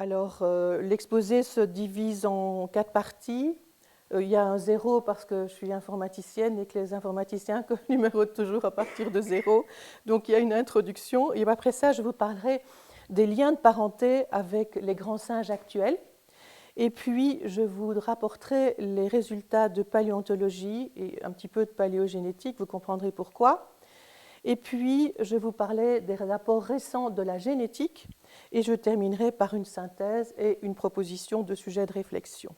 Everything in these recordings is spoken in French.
Alors, l'exposé se divise en 4 parties. Il y a un 0 parce que je suis informaticienne et que les informaticiens numérotent toujours à partir de 0. Donc, il y a une introduction. Et après ça, je vous parlerai des liens de parenté avec les grands singes actuels. Et puis, je vous rapporterai les résultats de paléontologie et un petit peu de paléogénétique. Vous comprendrez pourquoi. Et puis, je vous parlais des rapports récents de la génétique et je terminerai par une synthèse et une proposition de sujet de réflexion.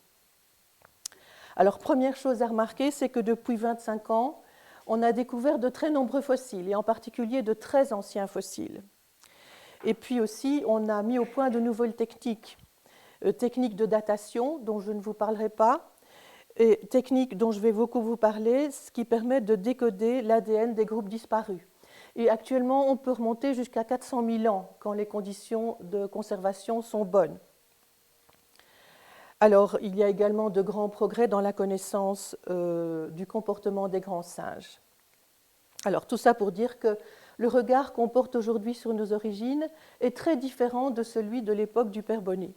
Alors, première chose à remarquer, c'est que depuis 25 ans, on a découvert de très nombreux fossiles, et en particulier de très anciens fossiles. Et puis aussi, on a mis au point de nouvelles techniques de datation, dont je ne vous parlerai pas, et techniques dont je vais beaucoup vous parler, ce qui permet de décoder l'ADN des groupes disparus. Et actuellement, on peut remonter jusqu'à 400 000 ans quand les conditions de conservation sont bonnes. Alors, il y a également de grands progrès dans la connaissance du comportement des grands singes. Alors, tout ça pour dire que le regard qu'on porte aujourd'hui sur nos origines est très différent de celui de l'époque du Père Bonnet.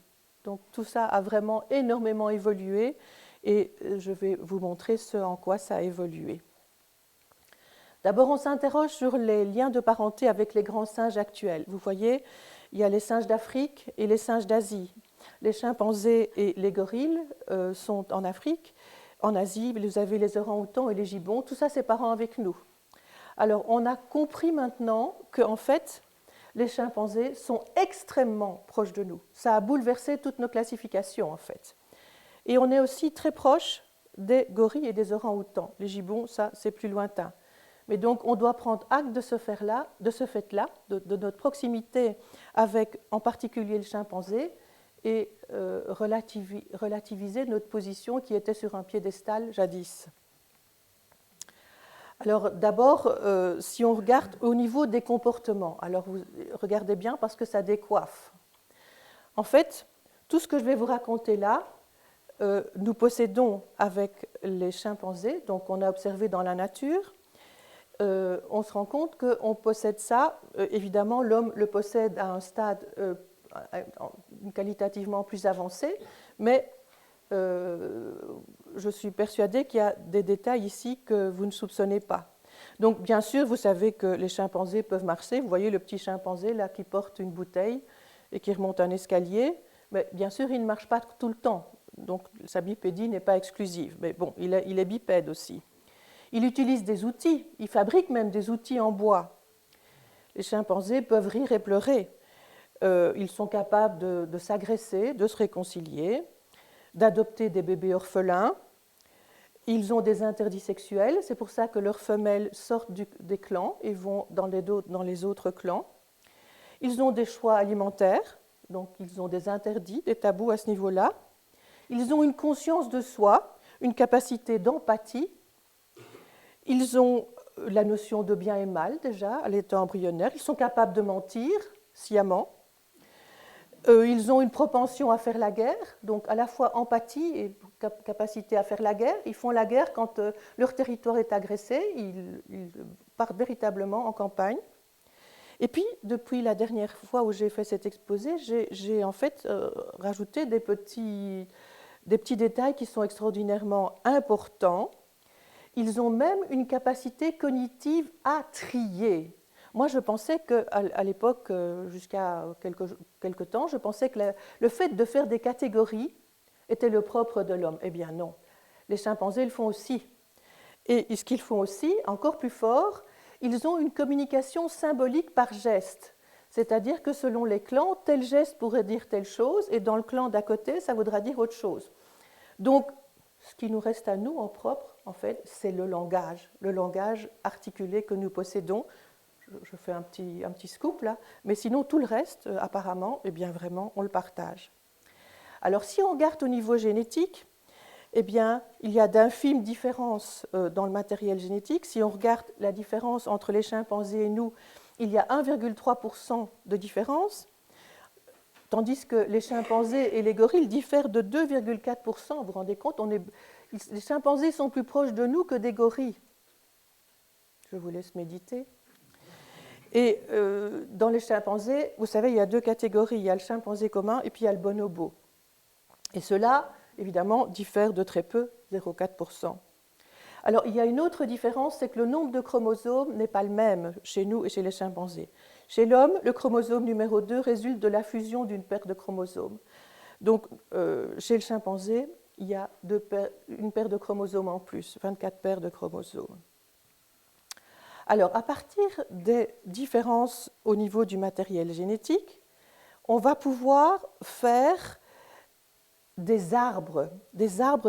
Donc, tout ça a vraiment énormément évolué et je vais vous montrer ce en quoi ça a évolué. D'abord, on s'interroge sur les liens de parenté avec les grands singes actuels. Vous voyez, il y a les singes d'Afrique et les singes d'Asie. Les chimpanzés et les gorilles sont en Afrique. En Asie, vous avez les orang-outans et les gibbons. Tout ça, c'est parent avec nous. Alors, on a compris maintenant qu'en fait, les chimpanzés sont extrêmement proches de nous. Ça a bouleversé toutes nos classifications, en fait. Et on est aussi très proche des gorilles et des orang-outans. Les gibbons, ça, c'est plus lointain. Mais donc, on doit prendre acte de ce fait-là, de notre proximité avec, en particulier, le chimpanzé, et relativiser notre position qui était sur un piédestal jadis. Alors, d'abord, si on regarde au niveau des comportements, alors vous regardez bien parce que ça décoiffe. En fait, tout ce que je vais vous raconter là, nous possédons avec les chimpanzés, donc on a observé dans la nature. On se rend compte qu'on possède ça. Évidemment, l'homme le possède à un stade qualitativement plus avancé, mais je suis persuadée qu'il y a des détails ici que vous ne soupçonnez pas. Donc, bien sûr, vous savez que les chimpanzés peuvent marcher. Vous voyez le petit chimpanzé là qui porte une bouteille et qui remonte un escalier. Mais bien sûr, il ne marche pas tout le temps. Donc, sa bipédie n'est pas exclusive. Mais bon, il est bipède aussi. Il utilise des outils, il fabrique même des outils en bois. Les chimpanzés peuvent rire et pleurer. Ils sont capables de s'agresser, de se réconcilier, d'adopter des bébés orphelins. Ils ont des interdits sexuels, c'est pour ça que leurs femelles sortent des clans et vont dans les autres clans. Ils ont des choix alimentaires, donc ils ont des interdits, des tabous à ce niveau-là. Ils ont une conscience de soi, une capacité d'empathie. Ils ont la notion de bien et mal déjà à l'état embryonnaire. Ils sont capables de mentir sciemment. Ils ont une propension à faire la guerre, donc à la fois empathie et capacité à faire la guerre. Ils font la guerre quand leur territoire est agressé. Ils partent véritablement en campagne. Et puis, depuis la dernière fois où j'ai fait cet exposé, j'ai en fait rajouté des petits détails qui sont extraordinairement importants. Ils ont même une capacité cognitive à trier. Moi, je pensais qu'à l'époque, jusqu'à quelque temps, je pensais que le fait de faire des catégories était le propre de l'homme. Eh bien non, les chimpanzés le font aussi. Et ce qu'ils font aussi, encore plus fort, ils ont une communication symbolique par geste. C'est-à-dire que selon les clans, tel geste pourrait dire telle chose, et dans le clan d'à côté, ça voudra dire autre chose. Donc, ce qui nous reste à nous en propre, en fait, c'est le langage articulé que nous possédons. Je fais un petit scoop là, mais sinon tout le reste, apparemment, eh bien vraiment, on le partage. Alors, si on regarde au niveau génétique, eh bien, il y a d'infimes différences dans le matériel génétique. Si on regarde la différence entre les chimpanzés et nous, il y a 1,3% de différence, tandis que les chimpanzés et les gorilles diffèrent de 2,4%. Vous vous rendez compte, les chimpanzés sont plus proches de nous que des gorilles. Je vous laisse méditer. Et dans les chimpanzés, vous savez, il y a deux catégories. Il y a le chimpanzé commun et puis il y a le bonobo. Et ceux-là, évidemment, diffèrent de très peu, 0,4%. Alors, il y a une autre différence, c'est que le nombre de chromosomes n'est pas le même chez nous et chez les chimpanzés. Chez l'homme, le chromosome numéro 2 résulte de la fusion d'une paire de chromosomes. Donc, chez le chimpanzé, il y a une paire de chromosomes en plus, 24 paires de chromosomes. Alors, à partir des différences au niveau du matériel génétique, on va pouvoir faire des arbres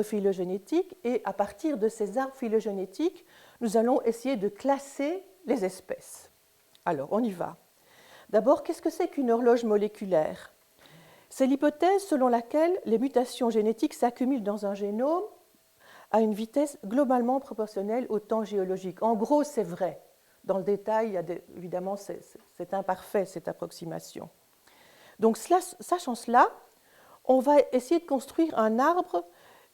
phylogénétiques, et à partir de ces arbres phylogénétiques, nous allons essayer de classer les espèces. Alors, on y va. D'abord, qu'est-ce que c'est qu'une horloge moléculaire? C'est l'hypothèse selon laquelle les mutations génétiques s'accumulent dans un génome à une vitesse globalement proportionnelle au temps géologique. En gros, c'est vrai. Dans le détail, évidemment, c'est imparfait, cette approximation. Donc, sachant cela, on va essayer de construire un arbre,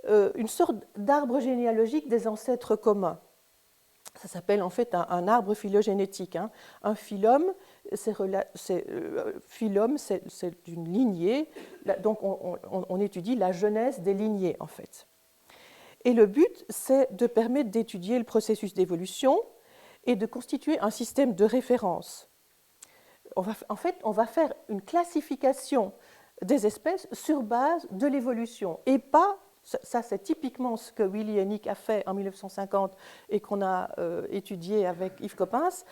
une sorte d'arbre généalogique des ancêtres communs. Ça s'appelle en fait un arbre phylogénétique. Un phylum, c'est une lignée, donc on étudie la genèse des lignées en fait. Et le but, c'est de permettre d'étudier le processus d'évolution et de constituer un système de référence. En fait, on va faire une classification des espèces sur base de l'évolution, et pas, ça c'est typiquement ce que Willy Hennig a fait en 1950 et qu'on a étudié avec Yves Coppens,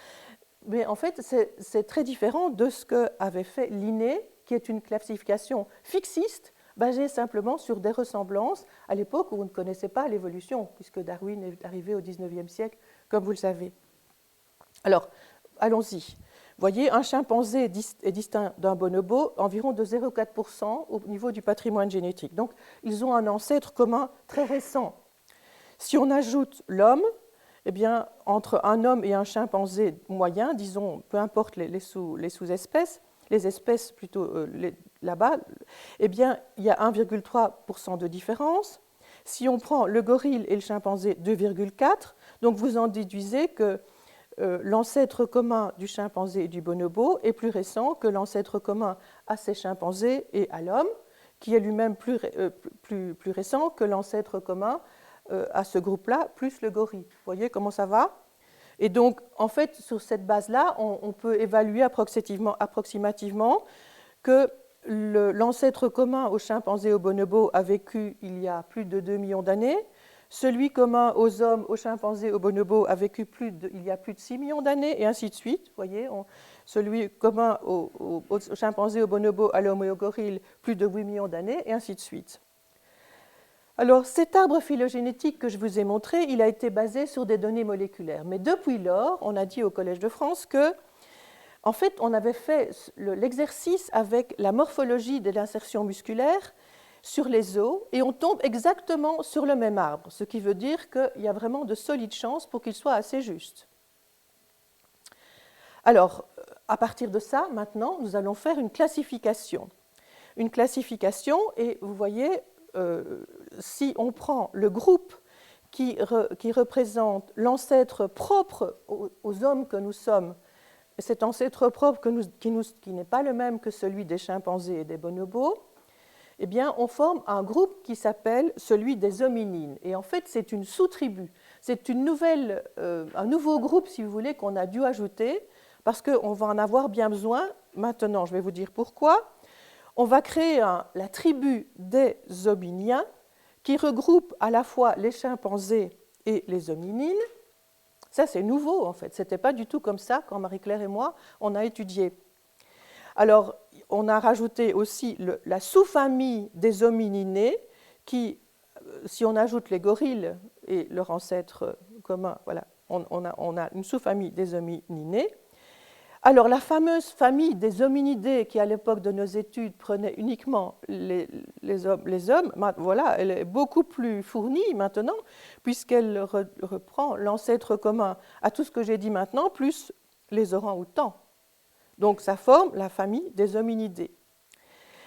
mais en fait c'est très différent de ce qu'avait fait Linné, qui est une classification fixiste, basée simplement sur des ressemblances, à l'époque où on ne connaissait pas l'évolution, puisque Darwin est arrivé au XIXe siècle, comme vous le savez. Alors, allons-y. Vous voyez, un chimpanzé est distinct d'un bonobo environ de 0,4% au niveau du patrimoine génétique. Donc, ils ont un ancêtre commun très récent. Si on ajoute l'homme, eh bien, entre un homme et un chimpanzé moyen, disons, peu importe les sous-espèces, les espèces plutôt là-bas, eh bien, il y a 1,3% de différence. Si on prend le gorille et le chimpanzé, 2,4%, donc vous en déduisez que l'ancêtre commun du chimpanzé et du bonobo est plus récent que l'ancêtre commun à ces chimpanzés et à l'homme, qui est lui-même plus récent que l'ancêtre commun à ce groupe-là, plus le gorille. Vous voyez comment ça va? Et donc, en fait, sur cette base-là, on peut évaluer approximativement que l'ancêtre commun aux chimpanzés et aux bonobos a vécu il y a plus de 2 millions d'années. Celui commun aux hommes, aux chimpanzés, aux bonobos a vécu il y a plus de 6 millions d'années, et ainsi de suite. Vous voyez, celui commun aux chimpanzés, aux bonobos, à l'homme et au gorille, plus de 8 millions d'années, et ainsi de suite. Alors, cet arbre phylogénétique que je vous ai montré, il a été basé sur des données moléculaires. Mais depuis lors, on a dit au Collège de France que, en fait, on avait fait l'exercice avec la morphologie de l'insertion musculaire sur les os, et on tombe exactement sur le même arbre, ce qui veut dire qu'il y a vraiment de solides chances pour qu'il soit assez juste. Alors, à partir de ça, maintenant, nous allons faire une classification. Une classification, et vous voyez, si on prend le groupe qui représente l'ancêtre propre aux hommes que nous sommes, cet ancêtre propre qui n'est pas le même que celui des chimpanzés et des bonobos, eh bien, on forme un groupe qui s'appelle celui des hominines. Et en fait, c'est une sous-tribu. C'est un nouveau groupe, si vous voulez, qu'on a dû ajouter, parce qu'on va en avoir bien besoin. Maintenant, je vais vous dire pourquoi. On va créer la tribu des hominiens, qui regroupe à la fois les chimpanzés et les hominines. Ça, c'est nouveau, en fait. Ce n'était pas du tout comme ça quand Marie-Claire et moi, on a étudié. Alors, on a rajouté aussi la sous-famille des homininés, qui, si on ajoute les gorilles et leur ancêtre commun, voilà, on a une sous-famille des homininés. Alors, la fameuse famille des hominidés, qui à l'époque de nos études prenait uniquement les hommes, voilà, elle est beaucoup plus fournie maintenant, puisqu'elle reprend l'ancêtre commun à tout ce que j'ai dit maintenant, plus les orang-outans. Donc, ça forme la famille des hominidés.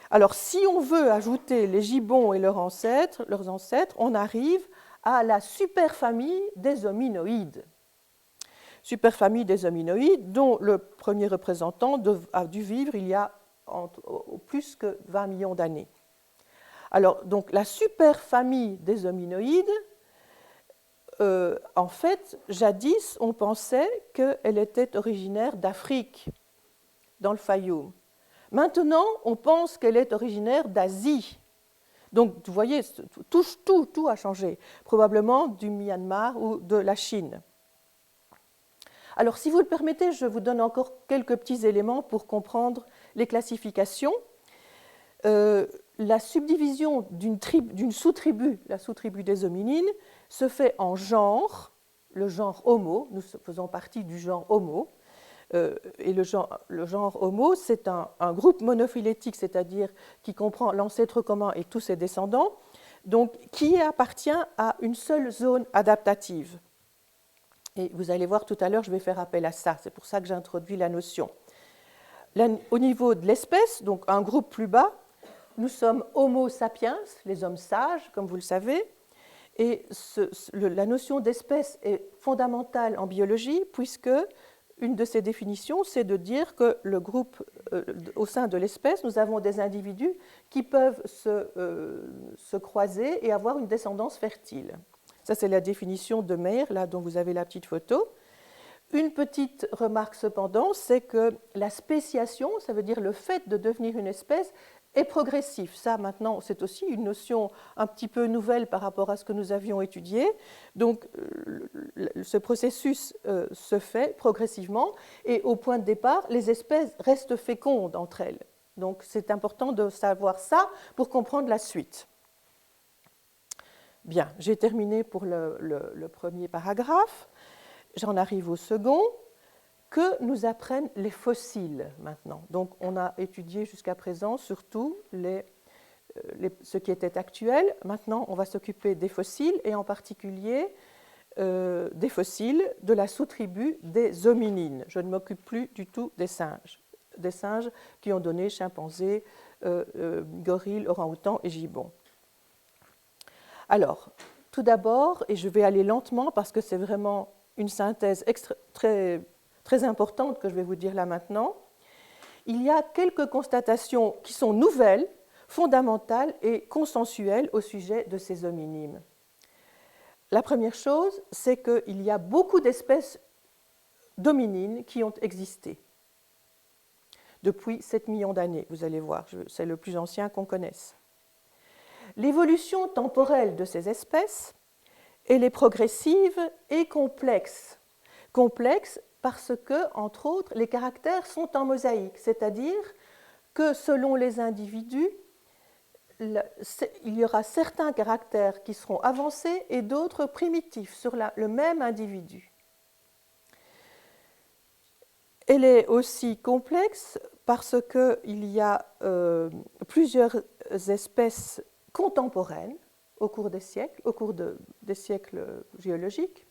Alors, si on veut ajouter les gibbons et leurs ancêtres, on arrive à la superfamille des hominoïdes. superfamille des hominoïdes, dont le premier représentant a dû vivre il y a plus que 20 millions d'années. Alors, donc, la superfamille des hominoïdes, en fait, jadis, on pensait qu'elle était originaire d'Afrique, dans le Fayoum. Maintenant, on pense qu'elle est originaire d'Asie. Donc, vous voyez, tout a changé, probablement du Myanmar ou de la Chine. Alors, si vous le permettez, je vous donne encore quelques petits éléments pour comprendre les classifications. La subdivision d'une sous-tribu, la sous-tribu des hominines, se fait en genre, le genre Homo, nous faisons partie du genre Homo, et le genre Homo, c'est un groupe monophylétique, c'est-à-dire qui comprend l'ancêtre commun et tous ses descendants, donc qui appartient à une seule zone adaptative. Et vous allez voir tout à l'heure, je vais faire appel à ça, c'est pour ça que j'introduis la notion. Là, au niveau de l'espèce, donc un groupe plus bas, nous sommes Homo sapiens, les hommes sages, comme vous le savez, et la notion d'espèce est fondamentale en biologie, puisque une de ses définitions, c'est de dire que le groupe, au sein de l'espèce, nous avons des individus qui peuvent se croiser et avoir une descendance fertile. Ça, c'est la définition de Meyer, là dont vous avez la petite photo. Une petite remarque cependant, c'est que la spéciation, ça veut dire le fait de devenir une espèce, est progressif. Ça, maintenant, c'est aussi une notion un petit peu nouvelle par rapport à ce que nous avions étudié. Donc, ce processus se fait progressivement et au point de départ, les espèces restent fécondes entre elles. Donc, c'est important de savoir ça pour comprendre la suite. Bien, j'ai terminé pour le premier paragraphe. J'en arrive au second. Que nous apprennent les fossiles maintenant? Donc, on a étudié jusqu'à présent surtout ce qui était actuel. Maintenant, on va s'occuper des fossiles et en particulier des fossiles de la sous-tribu des hominines. Je ne m'occupe plus du tout des singes qui ont donné chimpanzés, gorilles, orang-outans et gibbons. Alors, tout d'abord, et je vais aller lentement parce que c'est vraiment une synthèse très importante que je vais vous dire là maintenant, il y a quelques constatations qui sont nouvelles, fondamentales et consensuelles au sujet de ces hominimes. La première chose, c'est qu'il y a beaucoup d'espèces d'hominines qui ont existé depuis 7 millions d'années, vous allez voir, c'est le plus ancien qu'on connaisse. L'évolution temporelle de ces espèces, elle est progressive et complexe. Complexe parce que, entre autres, les caractères sont en mosaïque, c'est-à-dire que selon les individus, il y aura certains caractères qui seront avancés et d'autres primitifs sur le même individu. Elle est aussi complexe parce qu'il y a plusieurs espèces contemporaines au cours des siècles géologiques.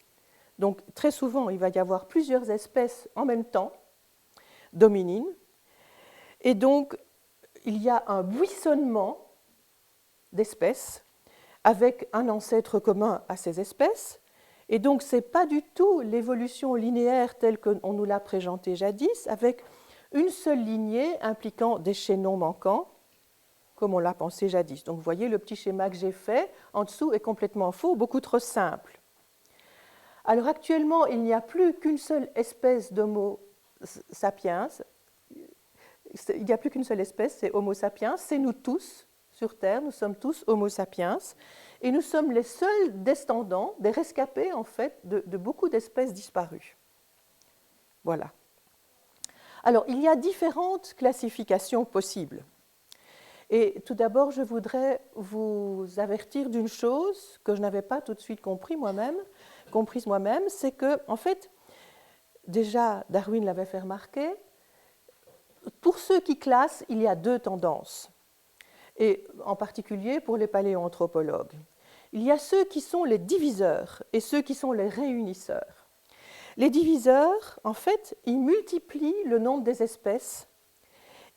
Donc, très souvent, il va y avoir plusieurs espèces en même temps, d'hominines. Et donc, il y a un buissonnement d'espèces avec un ancêtre commun à ces espèces. Et donc, ce n'est pas du tout l'évolution linéaire telle qu'on nous l'a présentée jadis, avec une seule lignée impliquant des chaînons manquants, comme on l'a pensé jadis. Donc, vous voyez, le petit schéma que j'ai fait en dessous est complètement faux, beaucoup trop simple. Alors actuellement, il n'y a plus qu'une seule espèce d'Homo sapiens. Il n'y a plus qu'une seule espèce, c'est Homo sapiens. C'est nous tous sur Terre, nous sommes tous Homo sapiens. Et nous sommes les seuls descendants, des rescapés en fait, de beaucoup d'espèces disparues. Voilà. Alors, il y a différentes classifications possibles. Et tout d'abord, je voudrais vous avertir d'une chose que je n'avais pas tout de suite comprise moi-même, c'est que, en fait, déjà Darwin l'avait fait remarquer, pour ceux qui classent, il y a deux tendances, et en particulier pour les paléoanthropologues. Il y a ceux qui sont les diviseurs et ceux qui sont les réunisseurs. Les diviseurs, en fait, ils multiplient le nombre des espèces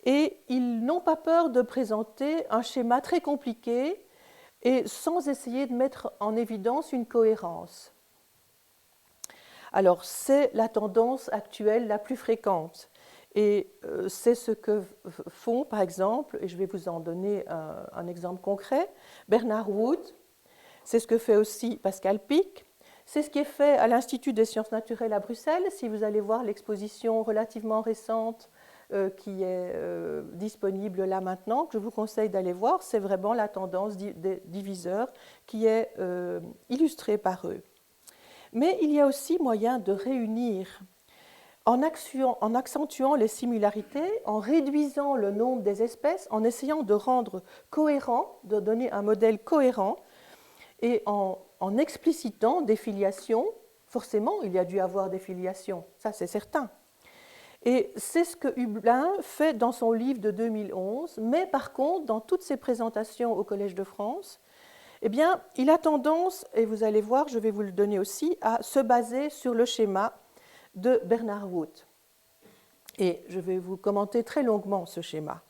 et ils n'ont pas peur de présenter un schéma très compliqué et sans essayer de mettre en évidence une cohérence. Alors, c'est la tendance actuelle la plus fréquente. Et c'est ce que font, par exemple, et je vais vous en donner un exemple concret, Bernard Wood, c'est ce que fait aussi Pascal Pic, c'est ce qui est fait à l'Institut des sciences naturelles à Bruxelles. Si vous allez voir l'exposition relativement récente qui est disponible là maintenant, que je vous conseille d'aller voir, c'est vraiment la tendance des diviseurs qui est illustrée par eux. Mais il y a aussi moyen de réunir en accentuant les similarités, en réduisant le nombre des espèces, en essayant de rendre cohérent, de donner un modèle cohérent, et en explicitant des filiations. Forcément, il y a dû avoir des filiations, ça c'est certain. Et c'est ce que Hublin fait dans son livre de 2011, mais par contre, dans toutes ses présentations au Collège de France, eh bien, il a tendance, et vous allez voir, je vais vous le donner aussi, à se baser sur le schéma de Bernard Wood. Et je vais vous commenter très longuement ce schéma.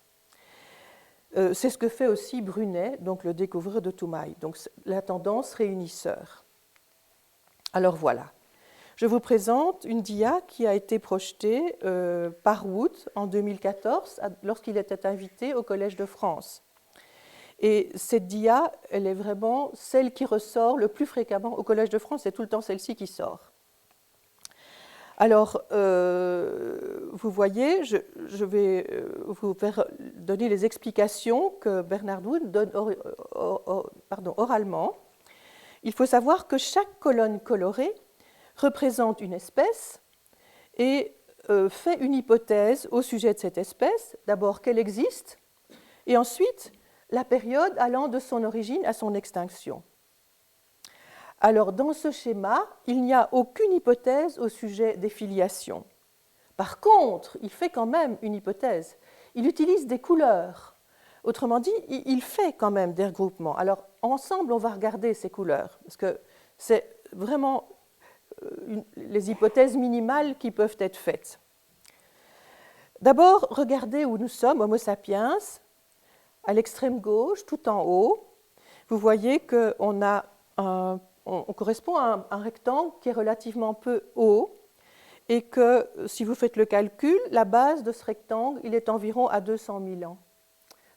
C'est ce que fait aussi Brunet, donc le découvreur de Toumaï, donc la tendance réunisseur. Alors voilà, je vous présente une dia qui a été projetée par Wood en 2014 lorsqu'il était invité au Collège de France. Et cette dia, elle est vraiment celle qui ressort le plus fréquemment au Collège de France, c'est tout le temps celle-ci qui sort. Alors, vous voyez, je vais vous faire donner les explications que Bernard Wood donne oralement. Il faut savoir que chaque colonne colorée représente une espèce et fait une hypothèse au sujet de cette espèce. D'abord qu'elle existe, et ensuite la période allant de son origine à son extinction. Alors, dans ce schéma, il n'y a aucune hypothèse au sujet des filiations. Par contre, il fait quand même une hypothèse. Il utilise des couleurs. Autrement dit, il fait quand même des regroupements. Alors, ensemble, on va regarder ces couleurs, parce que c'est vraiment les hypothèses minimales qui peuvent être faites. D'abord, regardez où nous sommes, Homo sapiens, à l'extrême gauche, tout en haut. Vous voyez qu'on a on correspond à un rectangle qui est relativement peu haut et que, si vous faites le calcul, la base de ce rectangle, il est environ à 200 000 ans.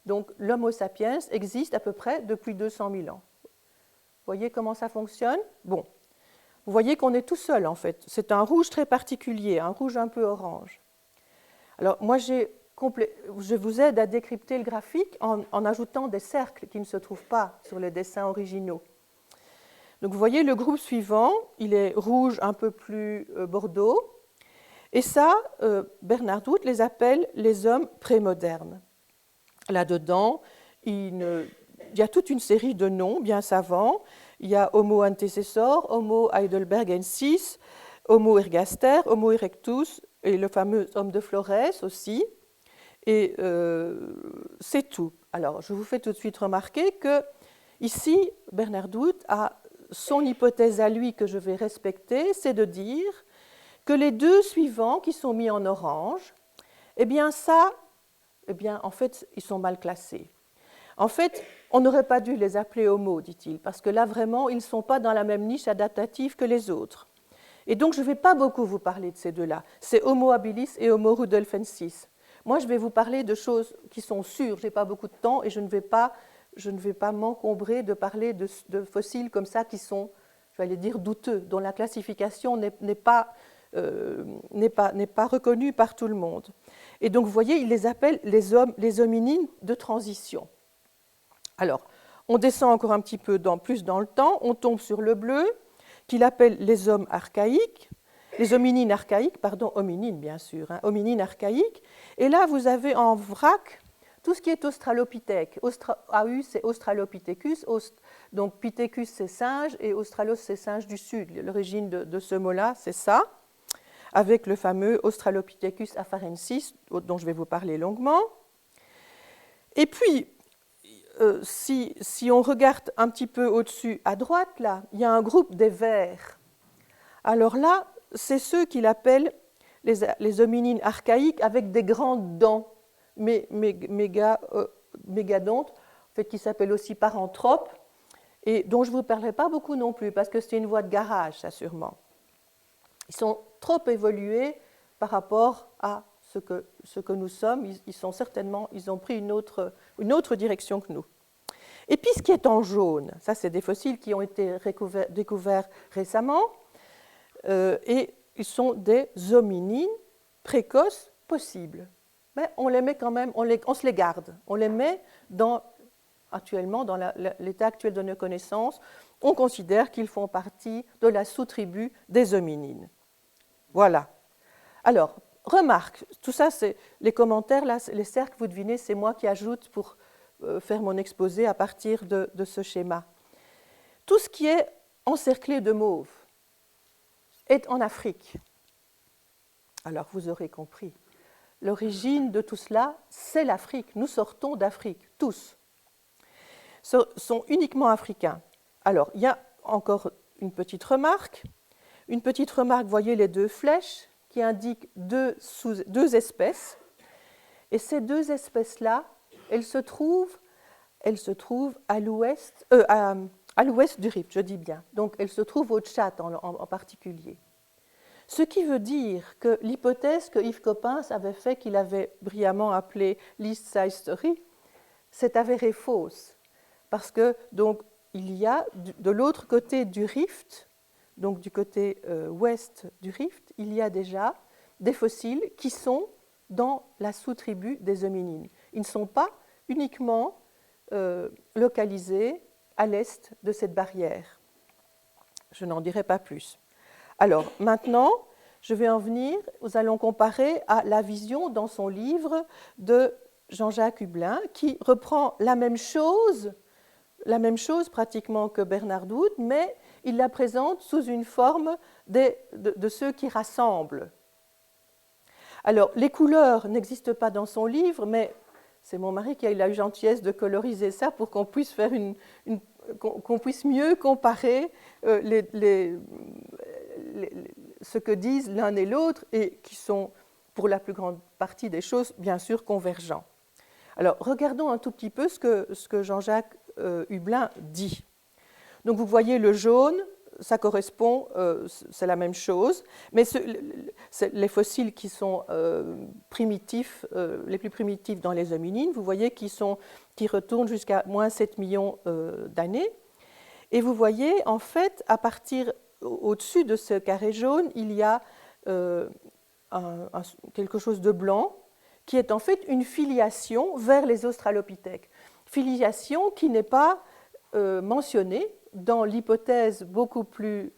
Donc, l'Homo sapiens existe à peu près depuis 200 000 ans. Vous voyez comment ça fonctionne? Bon, vous voyez qu'on est tout seul, en fait. C'est un rouge très particulier, un rouge un peu orange. Alors, moi, je vous aide à décrypter le graphique en ajoutant des cercles qui ne se trouvent pas sur les dessins originaux. Donc vous voyez, le groupe suivant, il est rouge un peu plus bordeaux. Et ça, Bernard Wood les appelle les hommes prémodernes. Là-dedans, il y a toute une série de noms bien savants. Il y a Homo antecessor, Homo heidelbergensis, Homo ergaster, Homo erectus, et le fameux homme de Flores aussi. Et c'est tout. Alors, je vous fais tout de suite remarquer que ici, Bernard Wood a son hypothèse à lui que je vais respecter, c'est de dire que les deux suivants qui sont mis en orange, en fait, ils sont mal classés. En fait, on n'aurait pas dû les appeler Homo, dit-il, parce que là, vraiment, ils ne sont pas dans la même niche adaptative que les autres. Et donc, je ne vais pas beaucoup vous parler de ces deux-là. C'est Homo habilis et Homo rudolfensis. Moi, je vais vous parler de choses qui sont sûres. Je n'ai pas beaucoup de temps et je ne vais pas m'encombrer de parler de fossiles comme ça qui sont, je vais aller dire, douteux, dont la classification n'est pas reconnue par tout le monde. Et donc, vous voyez, il les appelle les hominines de transition. Alors, on descend encore un petit peu plus dans le temps, on tombe sur le bleu, qu'il appelle les hommes archaïques, les hominines archaïques, pardon, hominines bien sûr, hominines archaïques. Et là, vous avez en vrac tout ce qui est australopithèque. AU, c'est Australopithecus, donc Pithecus, c'est singe, et Australos, c'est singe du sud. L'origine de ce mot-là, c'est ça, avec le fameux Australopithecus afarensis, dont je vais vous parler longuement. Et puis, si on regarde un petit peu au-dessus, à droite, là, il y a un groupe des vers. Alors là, c'est ceux qu'il appelle les hominines archaïques avec des grandes dents, mégadontes, en fait, qui s'appellent aussi paranthropes, et dont je ne vous parlerai pas beaucoup non plus, parce que c'est une voie de garage, ça sûrement. Ils sont trop évolués par rapport à ce que nous sommes. Ils ont pris une autre direction que nous. Et puis ce qui est en jaune, ça c'est des fossiles qui ont été découverts récemment, et ils sont des hominines précoces possibles. Mais on les met quand même, on se les garde, on les met actuellement dans l'état actuel de nos connaissances. On considère qu'ils font partie de la sous-tribu des hominines. Voilà. Alors, remarque, tout ça, c'est les commentaires, là, les cercles, vous devinez, c'est moi qui ajoute pour faire mon exposé à partir de ce schéma. Tout ce qui est encerclé de mauve est en Afrique. Alors, vous aurez compris. L'origine de tout cela, c'est l'Afrique. Nous sortons d'Afrique, tous. Sont uniquement africains. Alors, il y a encore une petite remarque. Une petite remarque, vous voyez les deux flèches qui indiquent deux espèces. Et ces deux espèces-là, elles se trouvent à l'ouest du Rift, je dis bien. Donc, elles se trouvent au Tchad en particulier. Ce qui veut dire que l'hypothèse que Yves Coppens avait fait, qu'il avait brillamment appelée Least Size Story, s'est avérée fausse. Parce que, donc, il y a de l'autre côté du Rift, donc du côté ouest du Rift, il y a déjà des fossiles qui sont dans la sous-tribu des hominines. Ils ne sont pas uniquement localisés à l'est de cette barrière. Je n'en dirai pas plus. Alors, maintenant, je vais en venir, nous allons comparer à la vision dans son livre de Jean-Jacques Hublin, qui reprend la même chose pratiquement que Bernard Dout, mais il la présente sous une forme de ceux qui rassemblent. Alors, les couleurs n'existent pas dans son livre, mais c'est mon mari qui a eu la gentillesse de coloriser ça pour qu'on puisse faire qu'on puisse mieux comparer ce que disent l'un et l'autre et qui sont, pour la plus grande partie des choses, bien sûr, convergents. Alors, regardons un tout petit peu ce que Jean-Jacques Hublin dit. Donc, vous voyez le jaune, ça correspond, c'est la même chose, mais les fossiles qui sont primitifs, les plus primitifs dans les hominines, vous voyez qui retournent jusqu'à moins 7 millions d'années. Et vous voyez, en fait, à partir au-dessus de ce carré jaune, il y a quelque chose de blanc qui est en fait une filiation vers les australopithèques. Filiation qui n'est pas mentionnée dans l'hypothèse beaucoup plus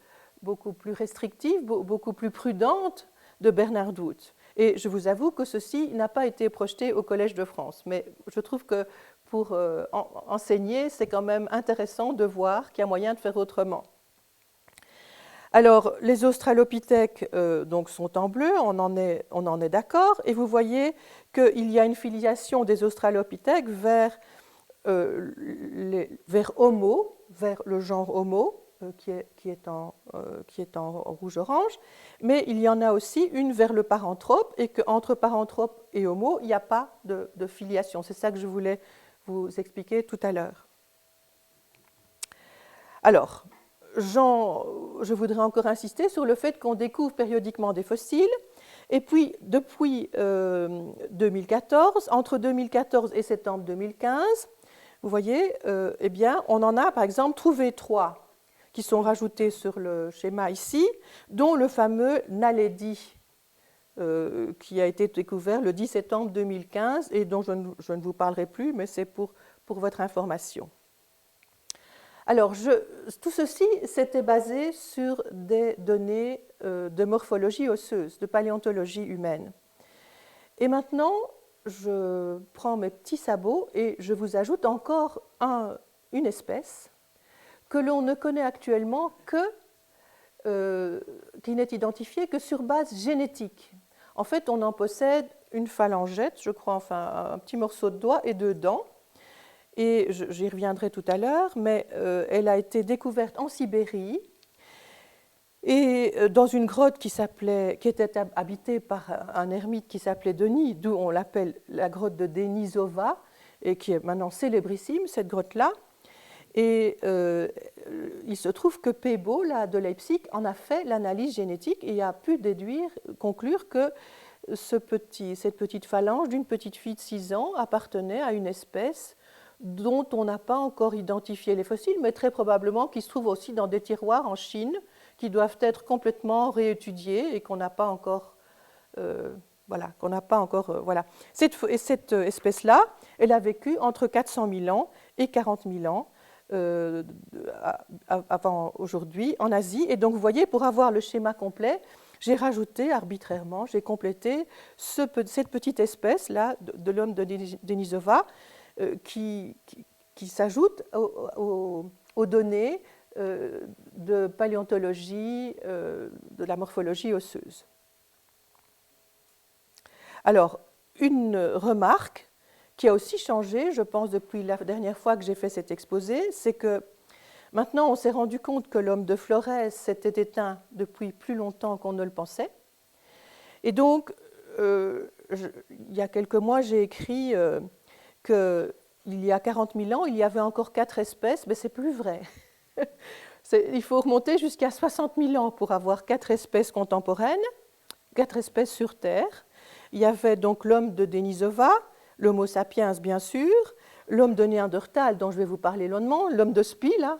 restrictive, beaucoup plus prudente de Bernard Dout. Et je vous avoue que ceci n'a pas été projeté au Collège de France. Mais je trouve que pour enseigner, c'est quand même intéressant de voir qu'il y a moyen de faire autrement. Alors, les australopithèques donc, sont en bleu, on en est d'accord, et vous voyez qu'il y a une filiation des australopithèques vers Homo, vers le genre Homo, qui est en rouge-orange, mais il y en a aussi une vers le paranthrope, et qu'entre paranthrope et Homo, il n'y a pas de filiation. C'est ça que je voulais vous expliquer tout à l'heure. Alors, je voudrais encore insister sur le fait qu'on découvre périodiquement des fossiles, et puis depuis 2014, entre 2014 et septembre 2015, vous voyez, eh bien, on en a par exemple trouvé 3 qui sont rajoutés sur le schéma ici, dont le fameux Naledi, qui a été découvert le 10 septembre 2015 et dont je ne vous parlerai plus, mais c'est pour votre information. Alors, tout ceci, c'était basé sur des données de morphologie osseuse, de paléontologie humaine. Et maintenant, je prends mes petits sabots et je vous ajoute encore une espèce que l'on ne connaît actuellement qui n'est identifiée que sur base génétique. En fait, on en possède une phalangette, je crois, enfin un petit morceau de doigt et 2 dents. Et j'y reviendrai tout à l'heure, mais elle a été découverte en Sibérie et dans une grotte qui était habitée par un ermite qui s'appelait Denis, d'où on l'appelle la grotte de Denisova, et qui est maintenant célébrissime, cette grotte-là. Et il se trouve que Pebo, là, de Leipzig, en a fait l'analyse génétique et a pu conclure que cette petite phalange d'une petite fille de 6 ans appartenait à une espèce dont on n'a pas encore identifié les fossiles, mais très probablement qui se trouve aussi dans des tiroirs en Chine, qui doivent être complètement réétudiés et qu'on n'a pas encore... voilà. Cette espèce-là, elle a vécu entre 400 000 ans et 40 000 ans avant aujourd'hui en Asie. Et donc, vous voyez, pour avoir le schéma complet, j'ai rajouté arbitrairement, j'ai complété cette petite espèce-là de l'homme de Denisova qui s'ajoute aux données de paléontologie, de la morphologie osseuse. Alors, une remarque qui a aussi changé, je pense, depuis la dernière fois que j'ai fait cet exposé, c'est que maintenant on s'est rendu compte que l'homme de Flores s'était éteint depuis plus longtemps qu'on ne le pensait. Et donc, il y a quelques mois, j'ai écrit qu'il y a 40 000 ans, il y avait encore 4 espèces, mais c'est plus vrai. Il faut remonter jusqu'à 60 000 ans pour avoir 4 espèces contemporaines, 4 espèces sur Terre. Il y avait donc l'homme de Denisova, l'Homo sapiens bien sûr, l'homme de Néandertal dont je vais vous parler longuement, l'homme de Spie, là,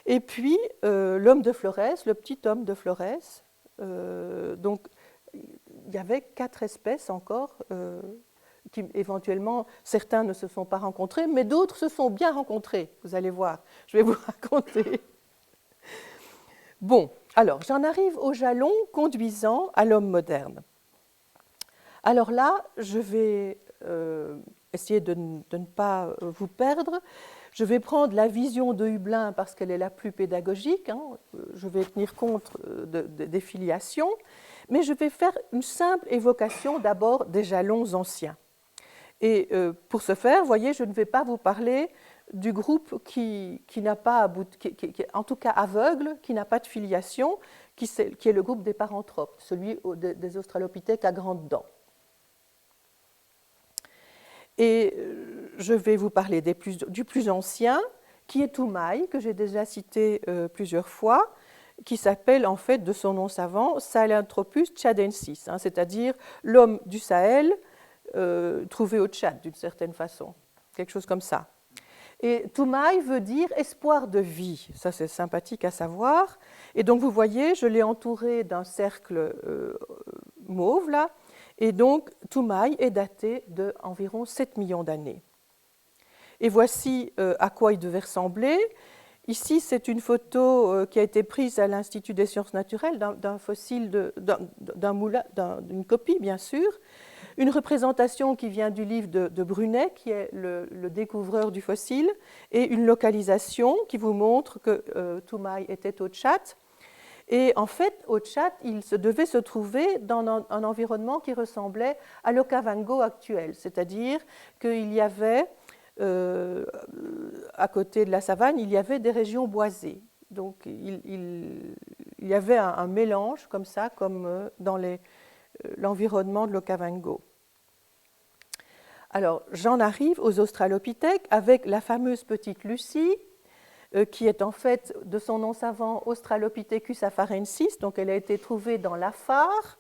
et puis l'homme de Flores, le petit homme de Flores. Donc il y avait 4 espèces encore qui éventuellement, certains ne se sont pas rencontrés, mais d'autres se sont bien rencontrés, vous allez voir, je vais vous raconter. Bon, alors j'en arrive au jalon conduisant à l'homme moderne. Alors là, je vais essayer de ne pas vous perdre. Je vais prendre la vision de Hublin parce qu'elle est la plus pédagogique. Je vais tenir compte des filiations, mais je vais faire une simple évocation d'abord des jalons anciens. Et pour ce faire, vous voyez, je ne vais pas vous parler du groupe qui n'a pas, en tout cas aveugle, qui n'a pas de filiation, qui est le groupe des paranthropes, celui des australopithèques à grandes dents. Et je vais vous parler du plus ancien, qui est Toumaï, que j'ai déjà cité plusieurs fois, qui s'appelle en fait de son nom savant Sahelanthropus tchadensis, c'est-à-dire l'homme du Sahel trouvé au Tchad d'une certaine façon, quelque chose comme ça. Et Toumaï veut dire espoir de vie, ça c'est sympathique à savoir. Et donc vous voyez, je l'ai entouré d'un cercle mauve là. Et donc, Toumaï est daté d'environ 7 millions d'années. Et voici à quoi il devait ressembler. Ici, c'est une photo qui a été prise à l'Institut des sciences naturelles d'un fossile, d'une copie, bien sûr. Une représentation qui vient du livre de Brunet, qui est le découvreur du fossile, et une localisation qui vous montre que Toumaï était au Tchad. Et en fait, au Tchad, il devait se trouver dans un environnement qui ressemblait à l'Okavango actuel, c'est-à-dire qu'il y avait, à côté de la savane, il y avait des régions boisées. Donc il y avait un mélange comme ça, comme dans l'environnement de l'Okavango. Alors, j'en arrive aux australopithèques avec la fameuse petite Lucie, qui est en fait, de son nom savant, Australopithecus afarensis, donc elle a été trouvée dans l'Afar,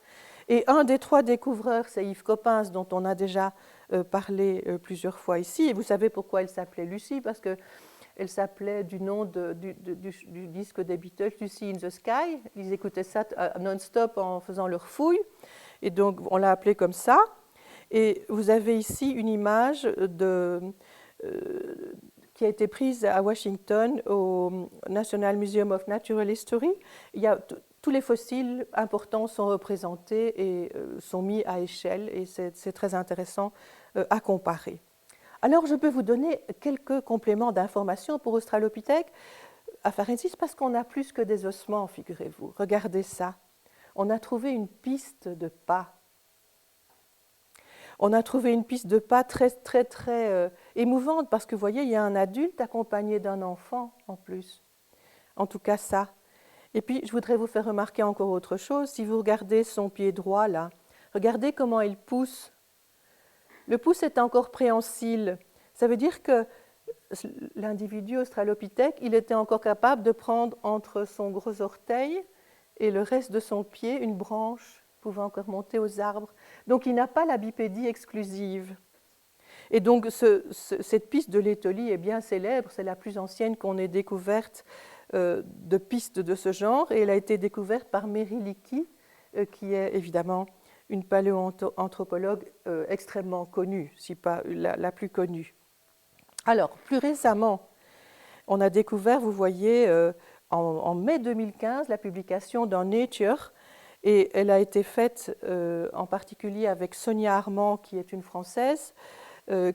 et un des 3 découvreurs, c'est Yves Coppens, dont on a déjà parlé plusieurs fois ici, et vous savez pourquoi elle s'appelait Lucie, parce qu'elle s'appelait du nom du disque des Beatles, Lucy in the Sky, ils écoutaient ça non-stop en faisant leurs fouilles, et donc on l'a appelée comme ça, et vous avez ici une image qui a été prise à Washington au National Museum of Natural History. Tous les fossiles importants sont représentés et sont mis à échelle, et c'est très intéressant à comparer. Alors, je peux vous donner quelques compléments d'information pour Australopithèque afarensis parce qu'on a plus que des ossements, figurez-vous. Regardez ça. On a trouvé une piste de pas. On a trouvé une piste de pas très, très, très émouvante parce que, vous voyez, il y a un adulte accompagné d'un enfant en plus. En tout cas, ça. Et puis, je voudrais vous faire remarquer encore autre chose. Si vous regardez son pied droit, là, regardez comment il pousse. Le pouce est encore préhensile. Ça veut dire que l'individu australopithèque, il était encore capable de prendre entre son gros orteil et le reste de son pied une branche pouvant encore monter aux arbres. Donc il n'a pas la bipédie exclusive. Et donc cette piste de l'Étolie est bien célèbre, c'est la plus ancienne qu'on ait découverte de pistes de ce genre, et elle a été découverte par Mary Leakey, qui est évidemment une paléoanthropologue extrêmement connue, si pas la plus connue. Alors, plus récemment, on a découvert, vous voyez, en mai 2015, la publication dans Nature, et elle a été faite en particulier avec Sonia Armand, qui est une Française,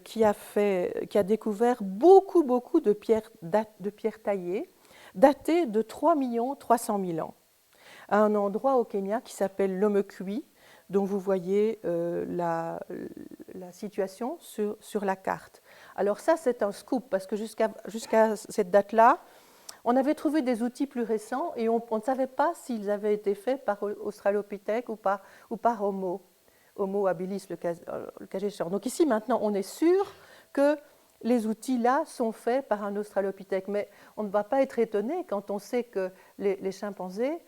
qui a découvert beaucoup de pierres taillées, datées de 3 300 000 ans, à un endroit au Kenya qui s'appelle Lomekwi, dont vous voyez la situation sur la carte. Alors ça, c'est un scoop, parce que jusqu'à cette date-là, on avait trouvé des outils plus récents et on ne savait pas s'ils avaient été faits par Australopithèque ou par Homo habilis, le cas échéant. Donc ici, maintenant, on est sûr que les outils-là sont faits par un Australopithèque, mais on ne va pas être étonné quand on sait que les chimpanzés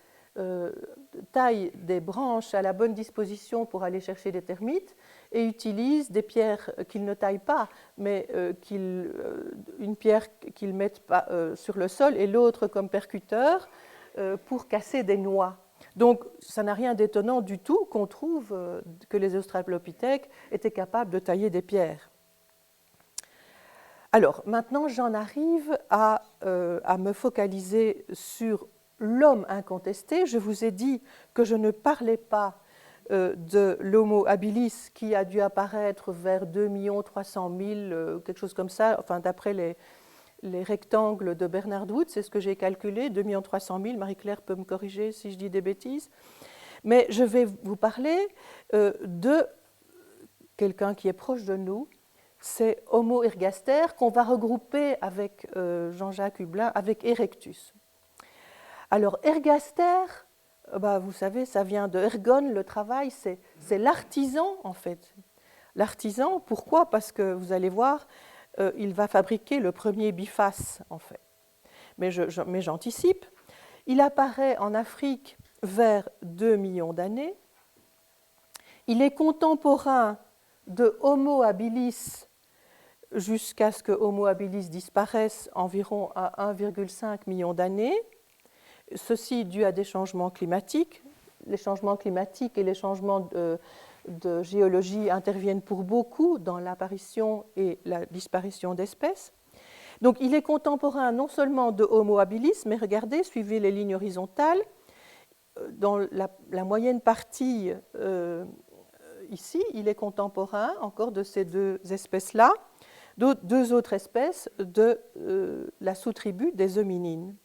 taillent des branches à la bonne disposition pour aller chercher des termites et utilisent des pierres qu'ils ne taillent pas, mais une pierre qu'ils mettent sur le sol et l'autre comme percuteur pour casser des noix. Donc, ça n'a rien d'étonnant du tout qu'on trouve que les Australopithèques étaient capables de tailler des pierres. Alors, maintenant, j'en arrive à me focaliser sur l'homme incontesté. Je vous ai dit que je ne parlais pas de l'Homo habilis qui a dû apparaître vers 2 300 000, quelque chose comme ça, enfin, d'après les rectangles de Bernard Wood, c'est ce que j'ai calculé, 2 300 000, Marie-Claire peut me corriger si je dis des bêtises. Mais je vais vous parler de quelqu'un qui est proche de nous, c'est Homo ergaster, qu'on va regrouper avec Jean-Jacques Hublin, avec Erectus. Alors, ergaster, vous savez, ça vient de ergon, le travail, c'est l'artisan en fait. L'artisan, pourquoi? Parce que vous allez voir, il va fabriquer le premier biface en fait. Mais j'anticipe. Il apparaît en Afrique vers 2 millions d'années. Il est contemporain de Homo habilis jusqu'à ce que Homo habilis disparaisse environ à 1,5 million d'années. Ceci dû à des changements climatiques. Les changements climatiques et les changements de géologie interviennent pour beaucoup dans l'apparition et la disparition d'espèces. Donc il est contemporain non seulement de Homo habilis, mais regardez, suivez les lignes horizontales. Dans la moyenne partie ici, il est contemporain encore de ces deux espèces-là, deux autres espèces de la sous-tribu des hominines.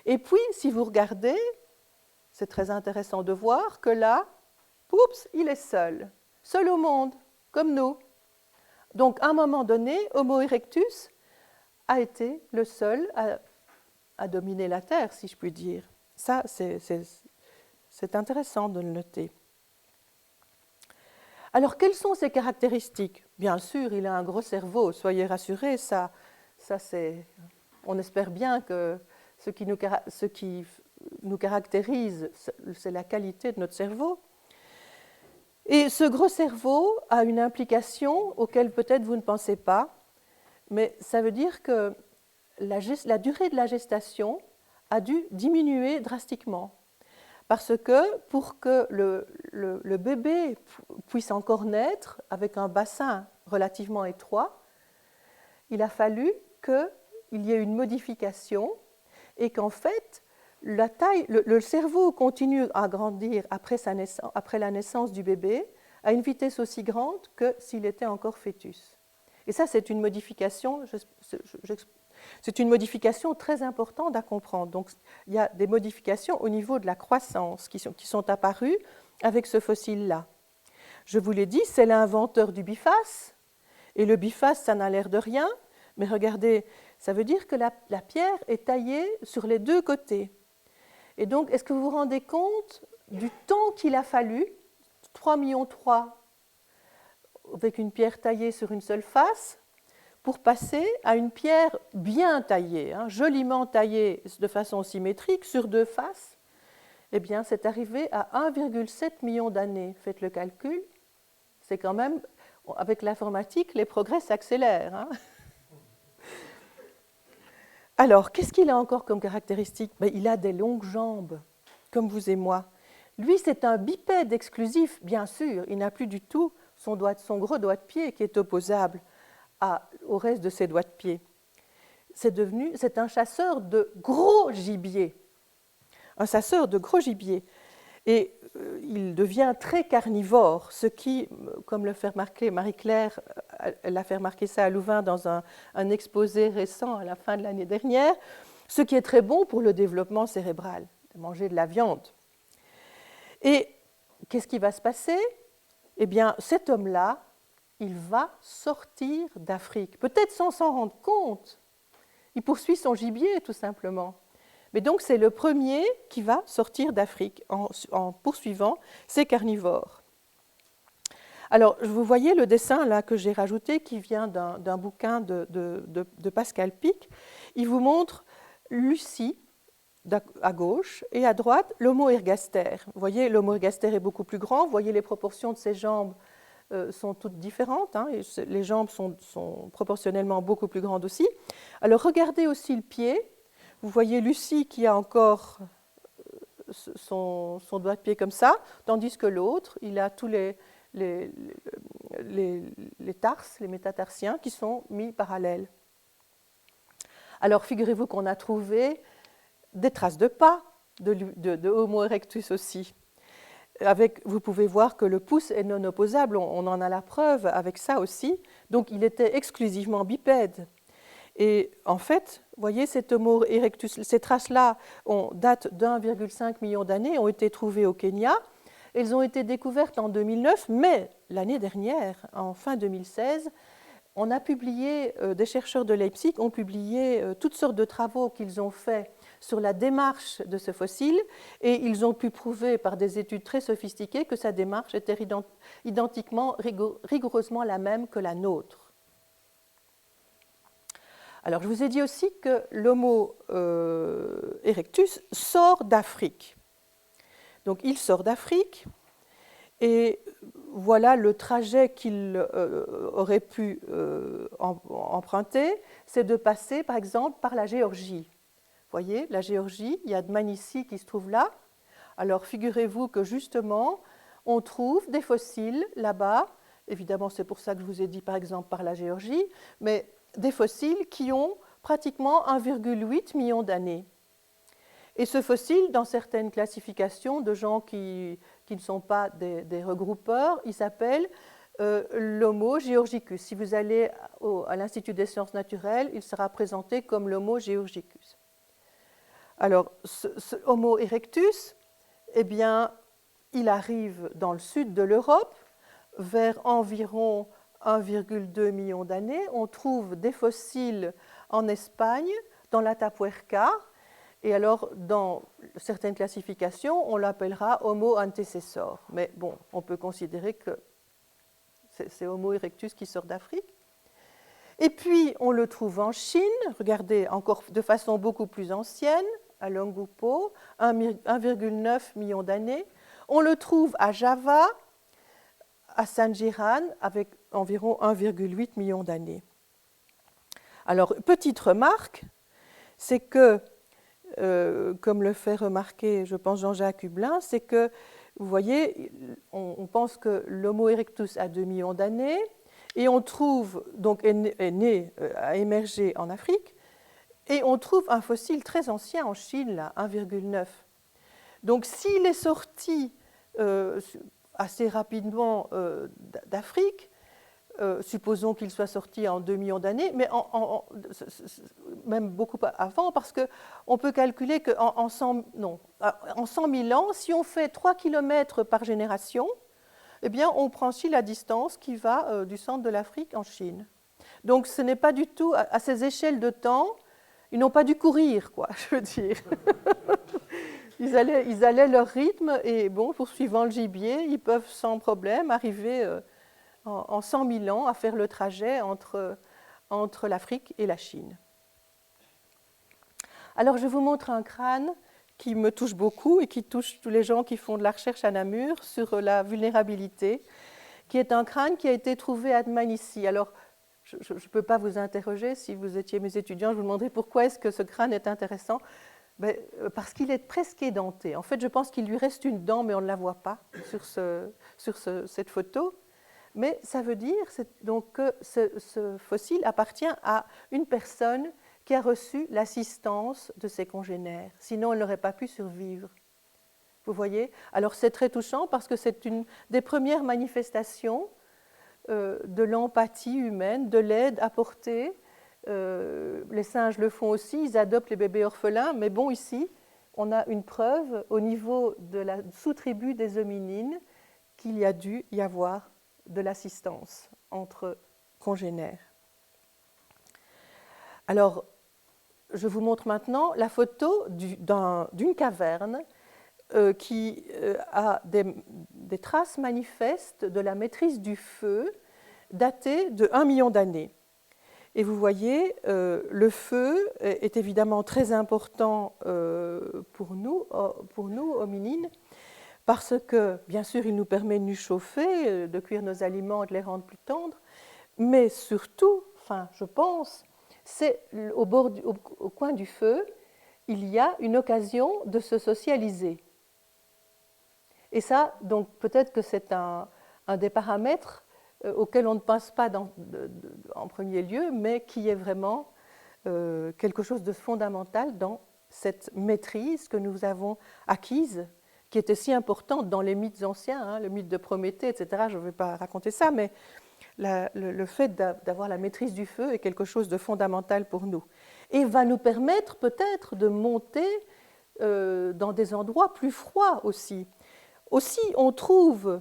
Et puis, si vous regardez, c'est très intéressant de voir que là, oups, il est seul au monde, comme nous. Donc, à un moment donné, Homo erectus a été le seul à dominer la Terre, si je puis dire. Ça, c'est intéressant de le noter. Alors, quelles sont ses caractéristiques? Bien sûr, il a un gros cerveau, soyez rassurés, ça c'est... On espère bien que ce qui nous caractérise, c'est la qualité de notre cerveau. Et ce gros cerveau a une implication auquel peut-être vous ne pensez pas, mais ça veut dire que la durée de la gestation a dû diminuer drastiquement. Parce que pour que le bébé puisse encore naître avec un bassin relativement étroit, il a fallu qu'il y ait une modification et qu'en fait, la taille, le cerveau continue à grandir après la naissance du bébé à une vitesse aussi grande que s'il était encore fœtus. Et ça, c'est une modification, c'est une modification très importante à comprendre. Donc, il y a des modifications au niveau de la croissance qui sont apparues avec ce fossile-là. Je vous l'ai dit, c'est l'inventeur du biface. Et le biface, ça n'a l'air de rien, mais regardez, ça veut dire que la pierre est taillée sur les deux côtés. Et donc, est-ce que vous vous rendez compte du temps qu'il a fallu, 3,3 millions avec une pierre taillée sur une seule face, pour passer à une pierre bien taillée, hein, joliment taillée de façon symétrique sur deux faces. Eh bien, c'est arrivé à 1,7 million d'années. Faites le calcul. C'est quand même, avec l'informatique, les progrès s'accélèrent. Hein. Alors, qu'est-ce qu'il a encore comme caractéristique? Il a des longues jambes, comme vous et moi. Lui, c'est un bipède exclusif, bien sûr. Il n'a plus du tout son gros doigt de pied qui est opposable au reste de ses doigts de pied. C'est un chasseur de gros gibier. Un chasseur de gros gibier. Et il devient très carnivore, ce qui, comme le fait remarquer Marie-Claire, elle a fait remarquer ça à Louvain dans un exposé récent à la fin de l'année dernière, ce qui est très bon pour le développement cérébral, de manger de la viande. Et qu'est-ce qui va se passer? Eh bien, cet homme-là, il va sortir d'Afrique, peut-être sans s'en rendre compte. Il poursuit son gibier, tout simplement. Mais donc, c'est le premier qui va sortir d'Afrique en poursuivant ces carnivores. Alors, vous voyez le dessin là que j'ai rajouté, qui vient d'un bouquin de Pascal Pic. Il vous montre Lucie à gauche et à droite l'Homo ergaster. Vous voyez, l'Homo ergaster est beaucoup plus grand. Vous voyez, les proportions de ses jambes sont toutes différentes. Hein, et les jambes sont proportionnellement beaucoup plus grandes aussi. Alors, regardez aussi le pied. Vous voyez Lucie qui a encore son doigt de pied comme ça, tandis que l'autre, il a tous les tarses, les métatarsiens, qui sont mis parallèles. Alors, figurez-vous qu'on a trouvé des traces de pas de Homo erectus aussi. Vous pouvez voir que le pouce est non opposable, on en a la preuve avec ça aussi. Donc, il était exclusivement bipède. Et en fait, vous voyez, cet Homo erectus, ces traces-là datent d'1,5 million d'années, ont été trouvées au Kenya. Elles ont été découvertes en 2009, mais l'année dernière, en fin 2016, on a publié, des chercheurs de Leipzig ont publié toutes sortes de travaux qu'ils ont faits sur la démarche de ce fossile, et ils ont pu prouver par des études très sophistiquées que sa démarche était identiquement, rigoureusement la même que la nôtre. Alors, je vous ai dit aussi que l'Homo erectus sort d'Afrique. Donc, il sort d'Afrique, et voilà le trajet qu'il aurait pu emprunter, c'est de passer, par exemple, par la Géorgie. Vous voyez, la Géorgie, il y a Dmanisi qui se trouve là. Alors, figurez-vous que, justement, on trouve des fossiles là-bas. Évidemment, c'est pour ça que je vous ai dit, par exemple, par la Géorgie, mais des fossiles qui ont pratiquement 1,8 million d'années. Et ce fossile, dans certaines classifications de gens qui ne sont pas des regroupeurs, il s'appelle l'Homo georgicus. Si vous allez à l'Institut des sciences naturelles, il sera présenté comme l'Homo georgicus. Alors, ce Homo erectus, eh bien, il arrive dans le sud de l'Europe, vers environ 1,2 million d'années. On trouve des fossiles en Espagne, dans l'Atapuerca, et alors dans certaines classifications, on l'appellera Homo antecessor. Mais bon, on peut considérer que c'est Homo erectus qui sort d'Afrique. Et puis, on le trouve en Chine, regardez, encore de façon beaucoup plus ancienne, à Longupo, 1,9 million d'années. On le trouve à Java, à Sangiran, avec environ 1,8 million d'années. Alors, petite remarque, c'est que, comme le fait remarquer, je pense, Jean-Jacques Hublin, c'est que, vous voyez, on pense que l'Homo erectus a 2 millions d'années, et on trouve, donc a émergé en Afrique, et on trouve un fossile très ancien en Chine, là, 1,9. Donc, s'il est sorti assez rapidement d'Afrique, supposons qu'il soit sorti en 2 millions d'années, mais même beaucoup avant, parce qu'on peut calculer qu'en 100 000 ans, si on fait 3 km par génération, eh bien, on franchit la distance qui va du centre de l'Afrique en Chine. Donc, ce n'est pas du tout, à ces échelles de temps, ils n'ont pas dû courir, quoi, je veux dire. Ils allaient leur rythme, et bon, poursuivant le gibier, ils peuvent sans problème arriver en 100 000 ans à faire le trajet entre entre l'Afrique et la Chine. Alors je vous montre un crâne qui me touche beaucoup et qui touche tous les gens qui font de la recherche à Namur sur la vulnérabilité, qui est un crâne qui a été trouvé à Dmanisi. Alors, je ne peux pas vous interroger, si vous étiez mes étudiants, je vous demanderais pourquoi est-ce que ce crâne est intéressant. Parce qu'il est presque édenté. En fait, je pense qu'il lui reste une dent, mais on ne la voit pas sur cette photo. Mais ça veut dire donc que ce fossile appartient à une personne qui a reçu l'assistance de ses congénères. Sinon, elle n'aurait pas pu survivre. Vous voyez? Alors, c'est très touchant parce que c'est une des premières manifestations de l'empathie humaine, de l'aide apportée. Les singes le font aussi, ils adoptent les bébés orphelins, mais bon, ici, on a une preuve au niveau de la sous-tribu des hominines qu'il y a dû y avoir de l'assistance entre congénères. Alors, je vous montre maintenant la photo d'une caverne qui a des traces manifestes de la maîtrise du feu datées de 1 million d'années. Et vous voyez, le feu est évidemment très important pour nous, hominines, parce que, bien sûr, il nous permet de nous chauffer, de cuire nos aliments et de les rendre plus tendres, mais surtout, je pense, c'est au coin du feu, il y a une occasion de se socialiser. Et ça, donc, peut-être que c'est un des paramètres auquel on ne pense pas en premier lieu, mais qui est vraiment quelque chose de fondamental dans cette maîtrise que nous avons acquise, qui était si importante dans les mythes anciens, le mythe de Prométhée, etc. Je ne vais pas raconter ça, mais le fait d'avoir la maîtrise du feu est quelque chose de fondamental pour nous. Et va nous permettre peut-être de monter dans des endroits plus froids aussi. Aussi, on trouve,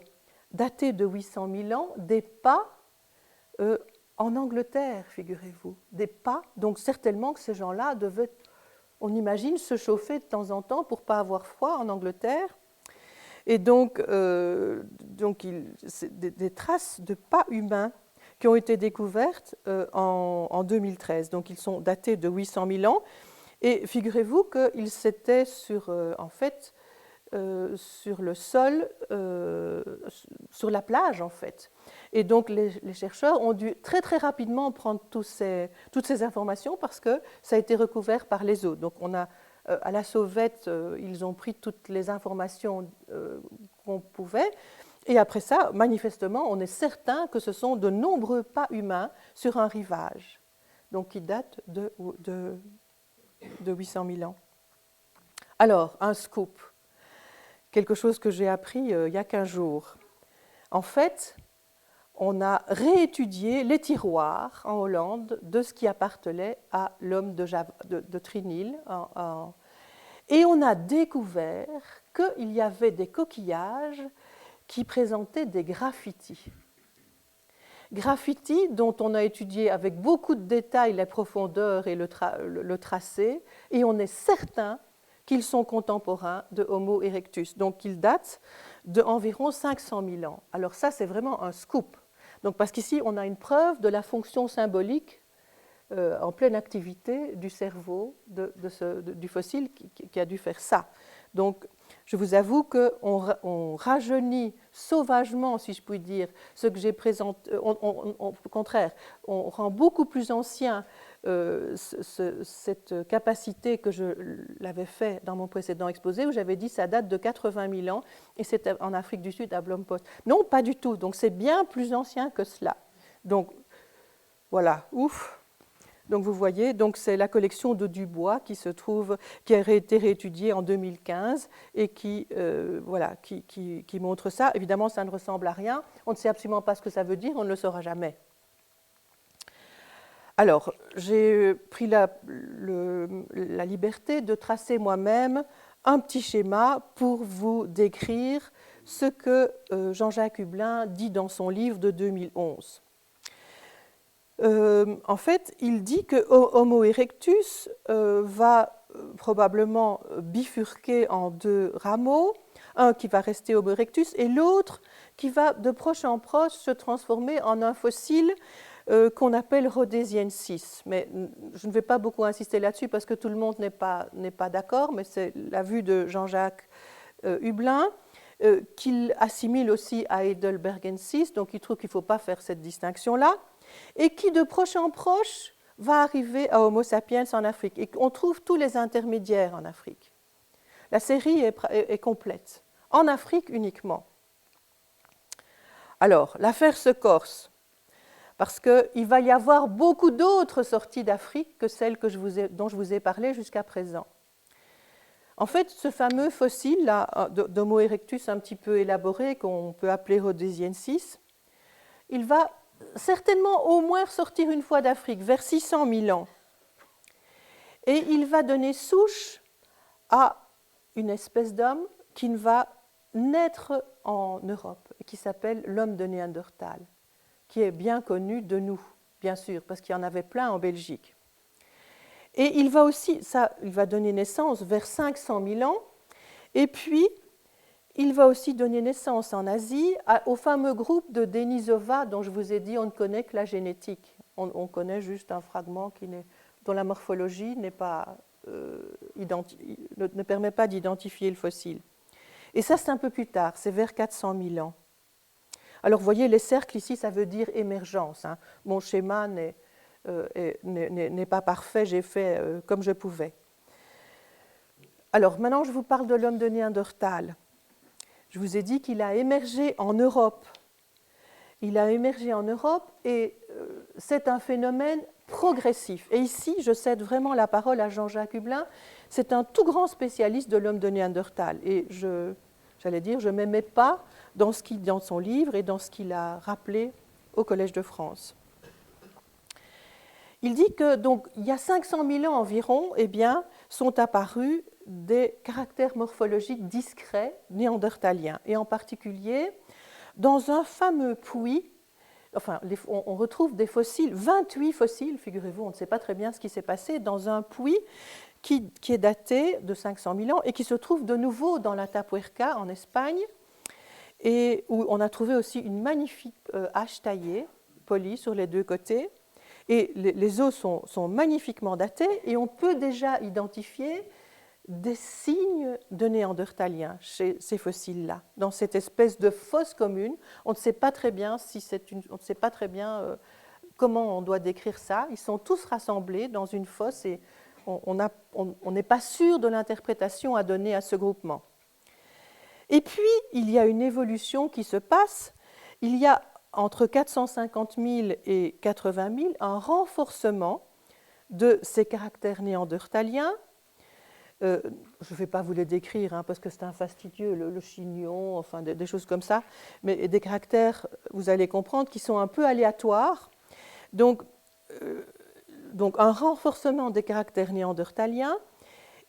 datés de 800 000 ans, des pas en Angleterre, figurez-vous. Des pas, donc certainement que ces gens-là devaient, on imagine, se chauffer de temps en temps pour ne pas avoir froid en Angleterre. Et donc c'est des traces de pas humains qui ont été découvertes en 2013. Donc ils sont datés de 800 000 ans. Et figurez-vous qu'ils s'étaient en fait, sur le sol, sur la plage en fait. Et donc les chercheurs ont dû très très rapidement prendre toutes ces informations parce que ça a été recouvert par les eaux. Donc on a, à la sauvette, ils ont pris toutes les informations qu'on pouvait. Et après ça, manifestement, on est certain que ce sont de nombreux pas humains sur un rivage, donc qui datent de 800 000 ans. Alors, un scoop. Quelque chose que j'ai appris il y a 15 jours. En fait, on a réétudié les tiroirs en Hollande de ce qui appartenait à l'homme de Trinil. Et on a découvert qu'il y avait des coquillages qui présentaient des graffitis. Graffitis dont on a étudié avec beaucoup de détails la profondeur et le tracé, et on est certain qu'ils sont contemporains de Homo erectus, donc qu'ils datent d'environ 500 000 ans. Alors ça, c'est vraiment un scoop. Donc, parce qu'ici, on a une preuve de la fonction symbolique en pleine activité du cerveau du fossile qui a dû faire ça. Donc, je vous avoue qu'on rajeunit sauvagement, si je puis dire, ce que j'ai présenté. Au contraire, on rend beaucoup plus ancien cette capacité que je l'avais fait dans mon précédent exposé, où j'avais dit que ça date de 80 000 ans, et c'était en Afrique du Sud, à Blompost. Non, pas du tout. Donc, c'est bien plus ancien que cela. Donc, voilà, ouf. Donc vous voyez, donc c'est la collection de Dubois qui a été réétudiée en 2015 et qui montre ça. Évidemment, ça ne ressemble à rien. On ne sait absolument pas ce que ça veut dire, on ne le saura jamais. Alors, j'ai pris la liberté de tracer moi-même un petit schéma pour vous décrire ce que Jean-Jacques Hublin dit dans son livre de 2011. En fait, il dit que Homo erectus va probablement bifurquer en deux rameaux, un qui va rester Homo erectus et l'autre qui va de proche en proche se transformer en un fossile qu'on appelle rhodesiensis. Mais je ne vais pas beaucoup insister là-dessus parce que tout le monde n'est pas d'accord, mais c'est la vue de Jean-Jacques Hublin, qu'il assimile aussi à heidelbergensis, donc il trouve qu'il ne faut pas faire cette distinction-là, et qui de proche en proche va arriver à Homo sapiens en Afrique. Et on trouve tous les intermédiaires en Afrique. La série est complète, en Afrique uniquement. Alors, l'affaire se corse, parce qu'il va y avoir beaucoup d'autres sorties d'Afrique que celles dont je vous ai parlé jusqu'à présent. En fait, ce fameux fossile d'Homo erectus un petit peu élaboré, qu'on peut appeler rhodesiensis, il va certainement au moins sortir une fois d'Afrique, vers 600 000 ans. Et il va donner souche à une espèce d'homme qui va naître en Europe, et qui s'appelle l'homme de Néandertal, qui est bien connu de nous, bien sûr, parce qu'il y en avait plein en Belgique. Et il va donner naissance vers 500 000 ans, et puis il va aussi donner naissance en Asie au fameux groupe de Denisova dont je vous ai dit on ne connaît que la génétique. On connaît juste un fragment dont la morphologie ne permet pas d'identifier le fossile. Et ça, c'est un peu plus tard, c'est vers 400 000 ans. Alors, vous voyez, les cercles ici, ça veut dire émergence. Hein. Mon schéma n'est pas parfait, j'ai fait comme je pouvais. Alors, maintenant, je vous parle de l'homme de Néandertal. Je vous ai dit qu'il a émergé en Europe. Il a émergé en Europe et c'est un phénomène progressif. Et ici, je cède vraiment la parole à Jean-Jacques Hublin. C'est un tout grand spécialiste de l'homme de Néandertal. Et je ne m'aimais pas dans son livre et dans ce qu'il a rappelé au Collège de France. Il dit que donc, il y a 500 000 ans environ, eh bien, sont apparus des caractères morphologiques discrets néandertaliens, et en particulier dans un fameux puits. Enfin, on retrouve des fossiles, 28 fossiles, figurez-vous, on ne sait pas très bien ce qui s'est passé, dans un puits qui est daté de 500 000 ans et qui se trouve de nouveau dans l'Atapuerca, en Espagne, et où on a trouvé aussi une magnifique hache taillée, polie sur les deux côtés. Et les os sont magnifiquement datés et on peut déjà identifier des signes de néandertaliens chez ces fossiles-là, dans cette espèce de fosse commune. On ne sait pas très bien comment on doit décrire ça. Ils sont tous rassemblés dans une fosse et on n'est pas sûr de l'interprétation à donner à ce groupement. Et puis, il y a une évolution qui se passe. Il y a entre 450 000 et 80 000 un renforcement de ces caractères néandertaliens. Je ne vais pas vous les décrire hein, parce que c'est un fastidieux, le chignon, enfin des choses comme ça, mais des caractères, vous allez comprendre, qui sont un peu aléatoires. Donc un renforcement des caractères néandertaliens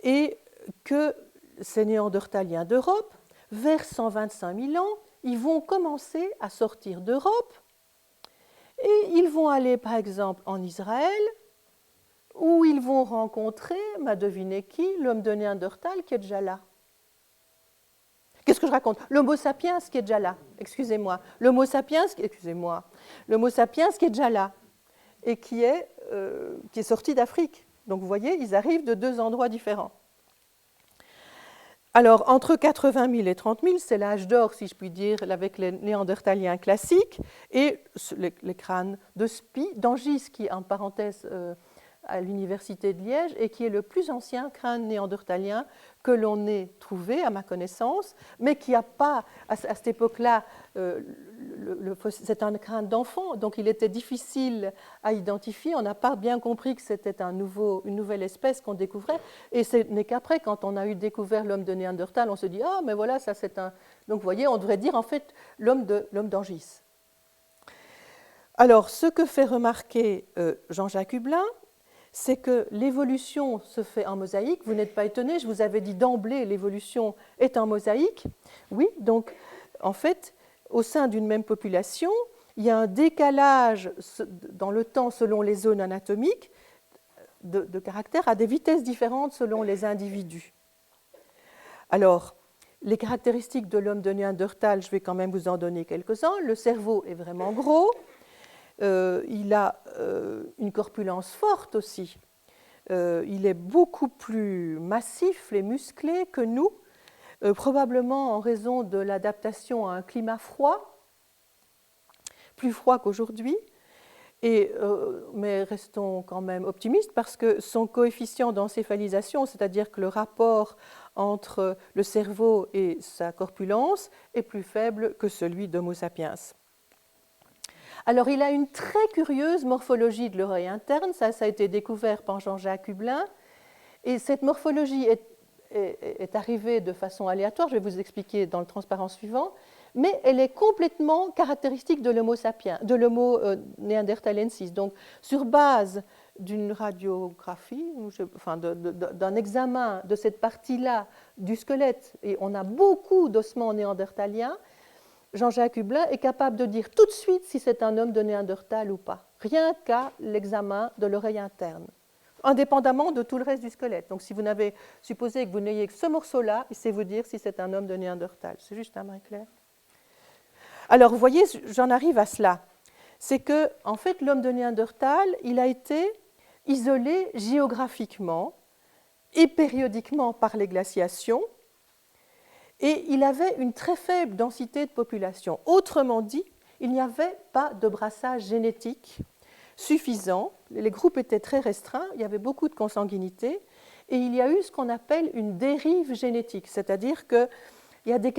et que ces néandertaliens d'Europe, vers 125 000 ans, ils vont commencer à sortir d'Europe et ils vont aller par exemple en Israël où ils vont rencontrer, devinez qui, l'homme de Néandertal qui est déjà là. Qu'est-ce que je raconte? L'Homo sapiens qui est déjà là, excusez-moi. L'Homo sapiens qui est déjà là et qui est sorti d'Afrique. Donc vous voyez, ils arrivent de deux endroits différents. Alors, entre 80 000 et 30 000, c'est l'âge d'or, si je puis dire, avec les néandertaliens classiques et les crânes de Spie, d'Angis, qui est en parenthèse à l'université de Liège et qui est le plus ancien crâne néandertalien que l'on ait trouvé, à ma connaissance, mais qui n'a pas, à cette époque-là, c'est un crâne d'enfant, donc il était difficile à identifier. On n'a pas bien compris que c'était une nouvelle espèce qu'on découvrait. Et ce n'est qu'après, quand on a eu découvert l'homme de Néandertal, on se dit « Ah, mais voilà, ça c'est un… » Donc vous voyez, on devrait dire en fait l'homme d'Angis. Alors, ce que fait remarquer Jean-Jacques Hublin, c'est que l'évolution se fait en mosaïque. Vous n'êtes pas étonné, je vous avais dit d'emblée, l'évolution est en mosaïque. Oui, donc en fait, au sein d'une même population, il y a un décalage dans le temps selon les zones anatomiques de caractères à des vitesses différentes selon les individus. Alors, les caractéristiques de l'homme de Néandertal, je vais quand même vous en donner quelques-uns. Le cerveau est vraiment gros. il a une corpulence forte aussi. Il est beaucoup plus massif et musclé que nous, probablement en raison de l'adaptation à un climat froid, plus froid qu'aujourd'hui. Mais restons quand même optimistes parce que son coefficient d'encéphalisation, c'est-à-dire que le rapport entre le cerveau et sa corpulence, est plus faible que celui d'Homo sapiens. Alors, il a une très curieuse morphologie de l'oreille interne, ça a été découvert par Jean-Jacques Hublin, et cette morphologie est arrivée de façon aléatoire, je vais vous expliquer dans le transparent suivant, mais elle est complètement caractéristique de l'Homo sapiens, de l'Homo néanderthalensis. Donc, sur base d'une radiographie, d'un examen de cette partie-là du squelette, et on a beaucoup d'ossements néandertaliens, Jean-Jacques Hublin est capable de dire tout de suite si c'est un homme de Néandertal ou pas, rien qu'à l'examen de l'oreille interne, indépendamment de tout le reste du squelette. Donc, si vous n'avez supposé que vous n'ayez que ce morceau-là, il sait vous dire si c'est un homme de Néandertal. C'est juste un brin clair. Alors, vous voyez, j'en arrive à cela. C'est que, en fait, l'homme de Néandertal, il a été isolé géographiquement et périodiquement par les glaciations, et il avait une très faible densité de population. Autrement dit, il n'y avait pas de brassage génétique suffisant. Les groupes étaient très restreints, il y avait beaucoup de consanguinité, et il y a eu ce qu'on appelle une dérive génétique, c'est-à-dire qu'il y a des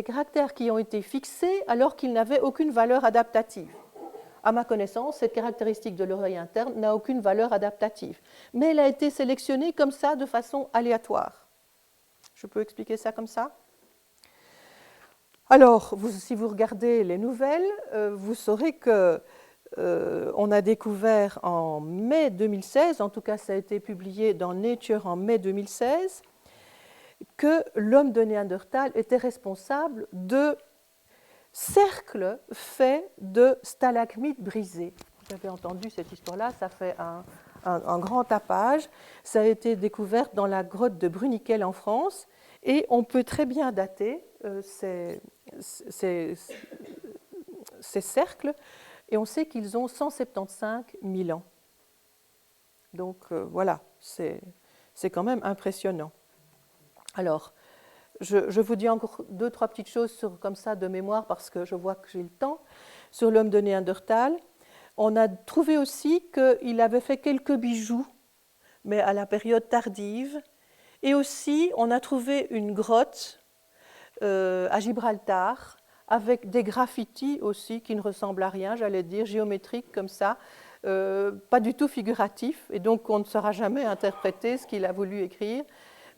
caractères qui ont été fixés alors qu'ils n'avaient aucune valeur adaptative. À ma connaissance, cette caractéristique de l'oreille interne n'a aucune valeur adaptative, mais elle a été sélectionnée comme ça de façon aléatoire. Je peux expliquer ça comme ça ? Alors, si vous regardez les nouvelles, vous saurez que on a découvert en mai 2016, en tout cas ça a été publié dans Nature en mai 2016, que l'homme de Néandertal était responsable de cercles faits de stalagmites brisées. Vous avez entendu cette histoire-là, ça fait un grand tapage. Ça a été découvert dans la grotte de Bruniquel en France et on peut très bien dater ces cercles et on sait qu'ils ont 175 000 ans. Donc voilà, c'est quand même impressionnant. Alors, je vous dis encore 2-3 petites choses comme ça de mémoire parce que je vois que j'ai le temps. Sur l'homme de Néandertal, on a trouvé aussi qu'il avait fait quelques bijoux, mais à la période tardive. Et aussi, on a trouvé une grotte à Gibraltar avec des graffitis aussi qui ne ressemblent à rien, j'allais dire, géométriques comme ça, pas du tout figuratifs. Et donc, on ne saura jamais interpréter ce qu'il a voulu écrire.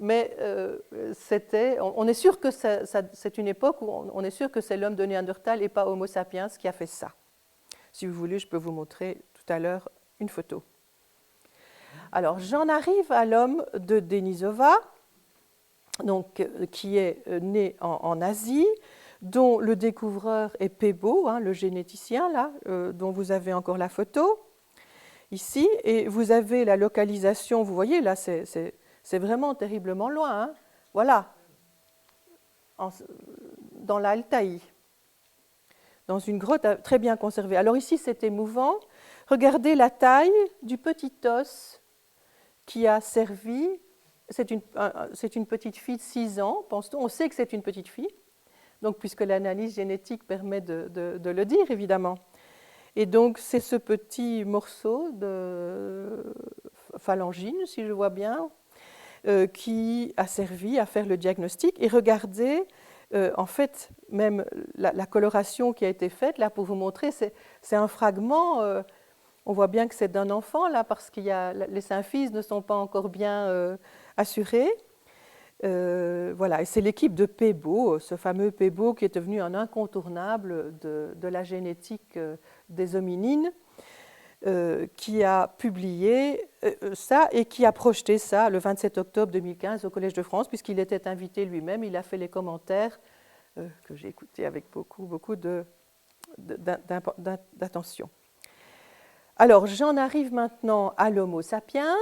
Mais on est sûr que c'est une époque où on est sûr que c'est l'homme de Néandertal et pas Homo sapiens qui a fait ça. Si vous voulez, je peux vous montrer tout à l'heure une photo. Alors, j'en arrive à l'homme de Denisova, donc, qui est né en Asie, dont le découvreur est Pebo, le généticien, là, dont vous avez encore la photo, ici, et vous avez la localisation, vous voyez, là, c'est vraiment terriblement loin. Hein. Voilà, dans l'Altaï, dans une grotte très bien conservée. Alors ici, c'est émouvant. Regardez la taille du petit os qui a servi. C'est une petite fille de 6 ans, pense-t-on. On sait que c'est une petite fille, donc, puisque l'analyse génétique permet de le dire, évidemment. Et donc, c'est ce petit morceau de phalangine, si je vois bien, qui a servi à faire le diagnostic. Et regardez, en fait, même la coloration qui a été faite, là, pour vous montrer, c'est un fragment, on voit bien que c'est d'un enfant, là, parce que les symphyses ne sont pas encore bien assurées. Voilà, et c'est l'équipe de Pebo, ce fameux Pebo qui est devenu un incontournable de la génétique des hominines, qui a publié ça et qui a projeté ça le 27 octobre 2015 au Collège de France, puisqu'il était invité lui-même, il a fait les commentaires que j'ai écoutés avec beaucoup d'attention. Alors, j'en arrive maintenant à l'Homo sapiens.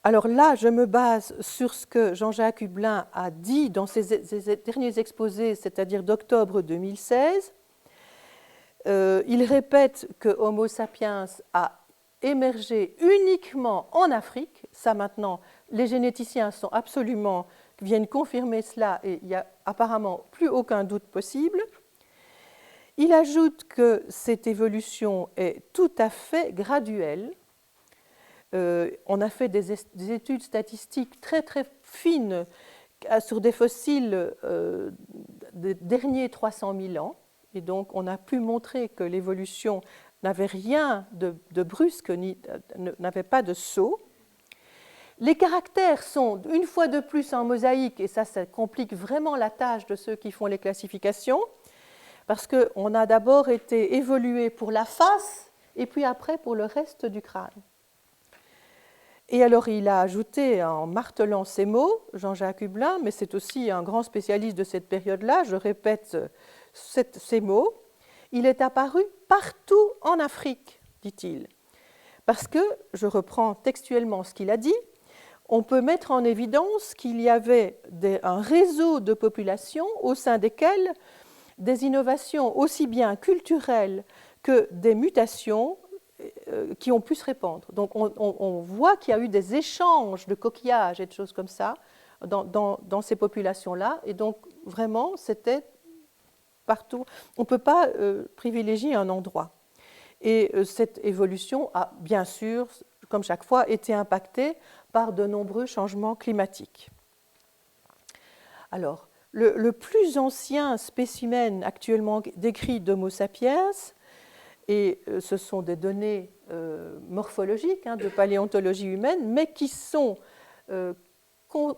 Alors là, je me base sur ce que Jean-Jacques Hublin a dit dans ses derniers exposés, c'est-à-dire d'octobre 2016. Il répète que Homo sapiens a émergé uniquement en Afrique. Ça maintenant, les généticiens sont absolument, viennent confirmer cela et il n'y a apparemment plus aucun doute possible. Il ajoute que cette évolution est tout à fait graduelle. On a fait des études statistiques très très fines sur des fossiles des derniers 300 000 ans. Et donc, on a pu montrer que l'évolution n'avait rien de brusque, n'avait pas de saut. Les caractères sont une fois de plus en mosaïque, et ça complique vraiment la tâche de ceux qui font les classifications, parce qu'on a d'abord été évolué pour la face, et puis après pour le reste du crâne. Et alors, il a ajouté, en martelant ces mots, Jean-Jacques Hublin, mais c'est aussi un grand spécialiste de cette période-là, je répète ces mots, il est apparu partout en Afrique, dit-il. Parce que, je reprends textuellement ce qu'il a dit, on peut mettre en évidence qu'il y avait un réseau de populations au sein desquelles des innovations aussi bien culturelles que des mutations qui ont pu se répandre. Donc on voit qu'il y a eu des échanges de coquillages et de choses comme ça dans ces populations-là. Et donc vraiment, c'était partout. On ne peut pas privilégier un endroit. Et cette évolution a bien sûr, comme chaque fois, été impactée par de nombreux changements climatiques. Alors, le plus ancien spécimen actuellement décrit d'Homo sapiens, et ce sont des données morphologiques de paléontologie humaine, mais qui sont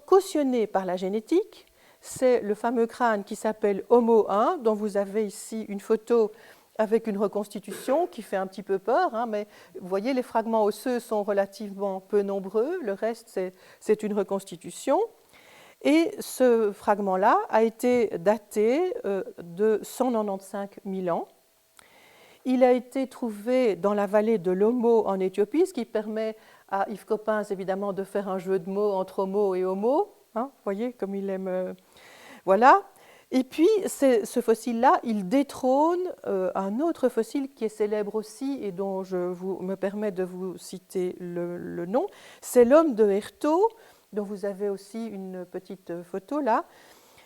cautionnées par la génétique. C'est le fameux crâne qui s'appelle Homo 1, dont vous avez ici une photo avec une reconstitution qui fait un petit peu peur, mais vous voyez, les fragments osseux sont relativement peu nombreux, le reste, c'est une reconstitution. Et ce fragment-là a été daté de 195 000 ans. Il a été trouvé dans la vallée de l'Omo en Éthiopie, ce qui permet à Yves Coppens, évidemment, de faire un jeu de mots entre Homo et Homo. Vous voyez, comme il aime... Voilà. Et puis, ce fossile-là, il détrône un autre fossile qui est célèbre aussi et dont je me permets de vous citer le nom. C'est l'homme de Herto, dont vous avez aussi une petite photo là,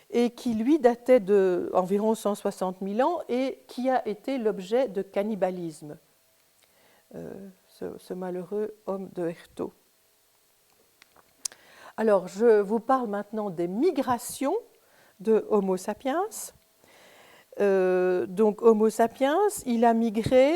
et qui, lui, datait d'environ 160 000 ans et qui a été l'objet de cannibalisme, ce malheureux homme de Herto. Alors, je vous parle maintenant des migrations de Homo sapiens. Donc, Homo sapiens, il a migré,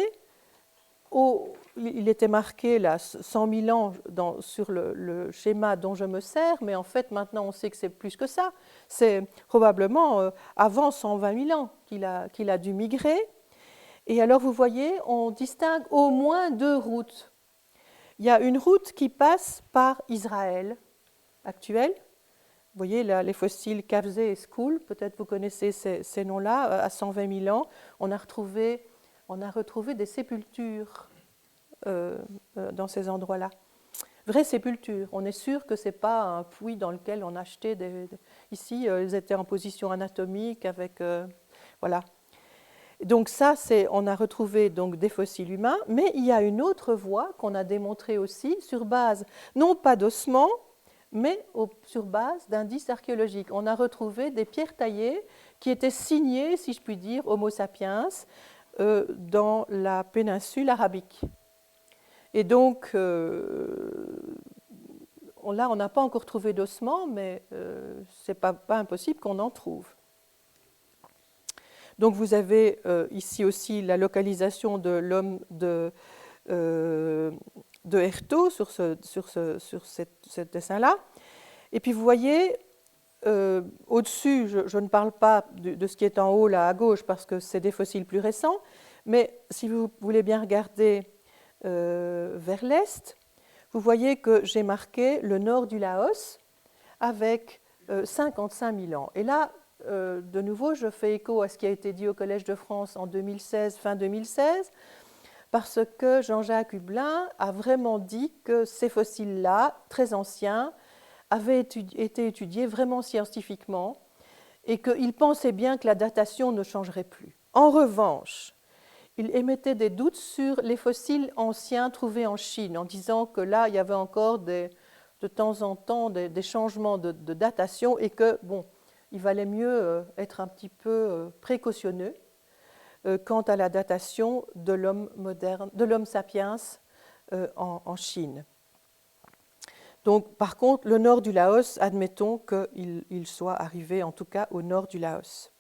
il était marqué là 100 000 ans sur le schéma dont je me sers, mais en fait, maintenant, on sait que c'est plus que ça. C'est probablement avant 120 000 ans qu'il a dû migrer. Et alors, vous voyez, on distingue au moins deux routes. Il y a une route qui passe par Israël actuel. Vous voyez, là, les fossiles Kavzé et Skoul, peut-être vous connaissez ces noms-là, à 120 000 ans, on a retrouvé des sépultures dans ces endroits-là. Vraies sépultures. On est sûr que ce n'est pas un puits dans lequel on achetait Ici, ils étaient en position anatomique avec... voilà. Donc ça, on a retrouvé donc, des fossiles humains, mais il y a une autre voie qu'on a démontrée aussi sur base, non pas d'ossements, mais sur base d'indices archéologiques. On a retrouvé des pierres taillées qui étaient signées, si je puis dire, Homo sapiens, dans la péninsule arabique. Et donc, là, on n'a pas encore trouvé d'ossements, mais ce n'est pas impossible qu'on en trouve. Donc, vous avez ici aussi la localisation de l'homme de Herto sur ce dessin-là. Et puis vous voyez, au-dessus, je ne parle pas de ce qui est en haut, là, à gauche, parce que c'est des fossiles plus récents, mais si vous voulez bien regarder vers l'est, vous voyez que j'ai marqué le nord du Laos avec 55 000 ans. Et là, de nouveau, je fais écho à ce qui a été dit au Collège de France en 2016, fin 2016, parce que Jean-Jacques Hublin a vraiment dit que ces fossiles-là, très anciens, avaient été étudiés vraiment scientifiquement et qu'il pensait bien que la datation ne changerait plus. En revanche, il émettait des doutes sur les fossiles anciens trouvés en Chine, en disant que là, il y avait encore de temps en temps des changements de datation et que, bon, il valait mieux être un petit peu précautionneux quant à la datation de l'homme moderne, de l'homme sapiens en Chine. Donc, par contre, le nord du Laos, admettons qu'il soit arrivé en tout cas au nord du Laos.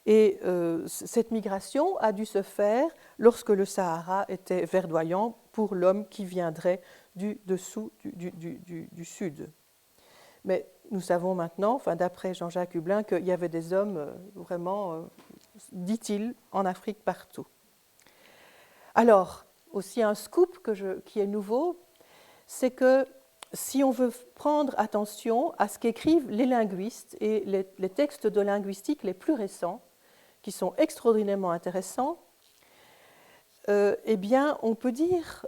Et cette migration a dû se faire lorsque le Sahara était verdoyant pour l'homme qui viendrait du dessous du sud. Mais nous savons maintenant, enfin, d'après Jean-Jacques Hublin, qu'il y avait des hommes vraiment, dit-il, en Afrique partout. Alors, aussi un scoop qui est nouveau, c'est que si on veut prendre attention à ce qu'écrivent les linguistes et les textes de linguistique les plus récents, qui sont extraordinairement intéressants, eh bien, on peut dire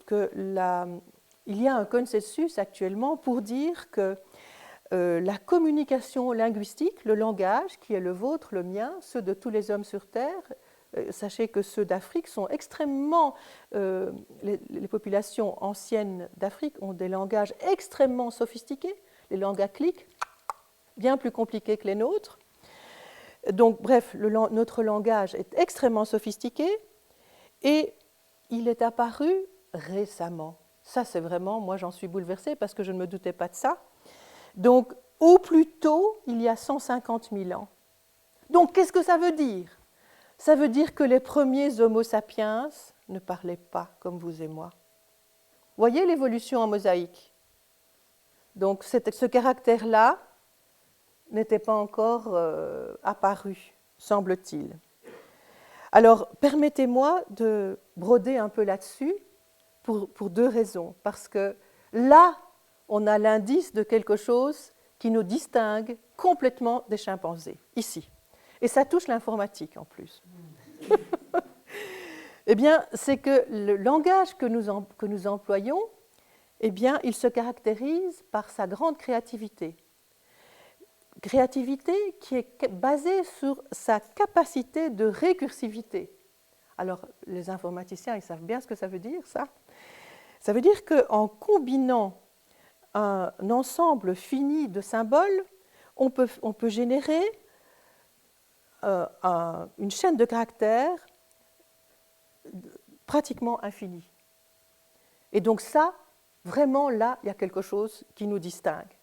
qu'il y a un consensus actuellement pour dire que la communication linguistique, le langage qui est le vôtre, le mien, ceux de tous les hommes sur Terre, sachez que ceux d'Afrique sont extrêmement... les populations anciennes d'Afrique ont des langages extrêmement sophistiqués, les langues à clics, bien plus compliqués que les nôtres. Donc, bref, notre langage est extrêmement sophistiqué et il est apparu récemment. Ça, c'est vraiment, moi j'en suis bouleversée parce que je ne me doutais pas de ça. Donc, au plus tôt, il y a 150 000 ans. Donc, qu'est-ce que ça veut dire? Ça veut dire que les premiers Homo sapiens ne parlaient pas comme vous et moi. Voyez l'évolution en mosaïque. Donc, ce caractère-là n'était pas encore apparu, semble-t-il. Alors, permettez-moi de broder un peu là-dessus pour deux raisons. Parce que là, on a l'indice de quelque chose qui nous distingue complètement des chimpanzés, ici. Et ça touche l'informatique en plus. Eh bien, c'est que le langage que nous employons, eh bien, il se caractérise par sa grande créativité. Créativité qui est basée sur sa capacité de récursivité. Alors, les informaticiens, ils savent bien ce que ça veut dire, ça. Ça veut dire qu'en combinant un ensemble fini de symboles, on peut générer une chaîne de caractères pratiquement infinie. Et donc ça, vraiment là, il y a quelque chose qui nous distingue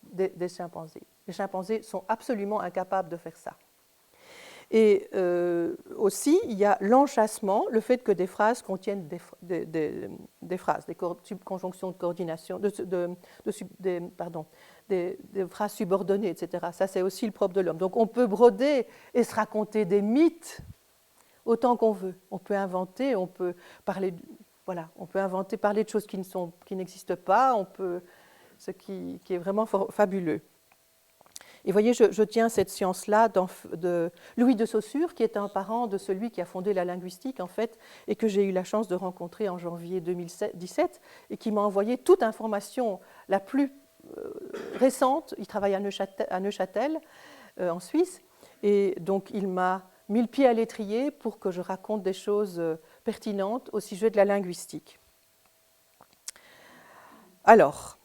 des chimpanzés. Les chimpanzés sont absolument incapables de faire ça. Et aussi, il y a l'enchâssement, le fait que des phrases contiennent des phrases, des conjonctions de coordination, des phrases subordonnées, etc. Ça, c'est aussi le propre de l'homme. Donc, on peut broder et se raconter des mythes autant qu'on veut. On peut inventer, on peut parler, voilà, on peut inventer, parler de choses qui n'existent pas, ce qui est vraiment fabuleux. Et vous voyez, je tiens cette science-là de Louis de Saussure, qui est un parent de celui qui a fondé la linguistique, en fait, et que j'ai eu la chance de rencontrer en janvier 2017, et qui m'a envoyé toute information la plus récente. Il travaille à Neuchâtel, en Suisse, et donc il m'a mis le pied à l'étrier pour que je raconte des choses pertinentes au sujet de la linguistique. Alors,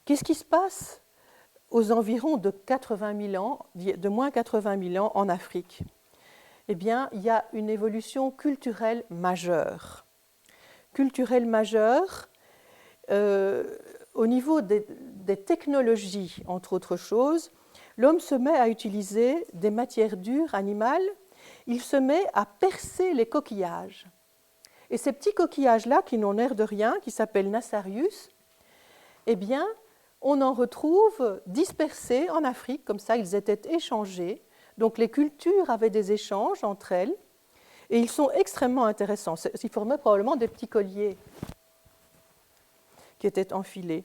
qu'est-ce qui se passe aux environs de 80 000 ans, de moins 80 000 ans en Afrique? Eh bien, il y a une évolution culturelle majeure. Culturelle majeure au niveau des technologies, entre autres choses. L'homme se met à utiliser des matières dures animales, il se met à percer les coquillages. Et ces petits coquillages-là, qui n'ont l'air de rien, qui s'appellent Nassarius, eh bien, on en retrouve dispersés en Afrique, comme ça, ils étaient échangés. Donc, les cultures avaient des échanges entre elles, et ils sont extrêmement intéressants. Ils formaient probablement des petits colliers qui étaient enfilés.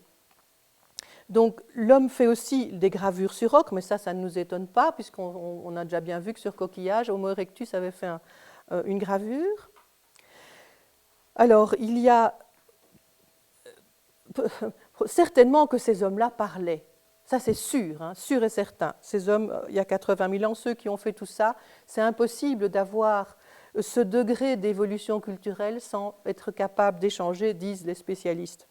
Donc, l'homme fait aussi des gravures sur roc, mais ça ne nous étonne pas, puisqu'on a déjà bien vu que sur coquillage, Homo erectus avait fait une gravure. Alors, il y a certainement que ces hommes-là parlaient. Ça, c'est sûr, hein, sûr et certain. Ces hommes, il y a 80 000 ans, ceux qui ont fait tout ça, c'est impossible d'avoir ce degré d'évolution culturelle sans être capable d'échanger, disent les spécialistes.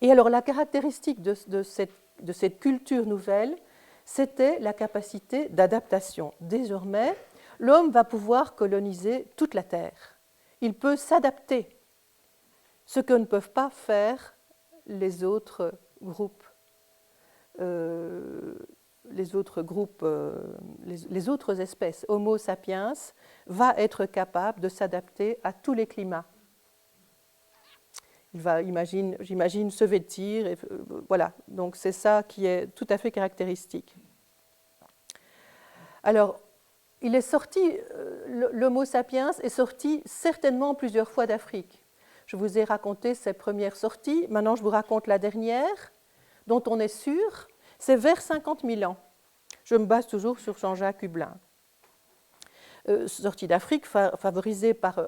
Et alors la caractéristique de cette culture nouvelle, c'était la capacité d'adaptation. Désormais, l'homme va pouvoir coloniser toute la Terre. Il peut s'adapter, ce que ne peuvent pas faire les autres groupes, les autres espèces. Homo sapiens va être capable de s'adapter à tous les climats. Il va, j'imagine, se vêtir. Et, voilà, donc c'est ça qui est tout à fait caractéristique. Alors, il est sorti, l'Homo sapiens est sorti certainement plusieurs fois d'Afrique. Je vous ai raconté ses premières sorties. Maintenant, je vous raconte la dernière, dont on est sûr, c'est vers 50 000 ans. Je me base toujours sur Jean-Jacques Hublin. Sortie d'Afrique favorisée par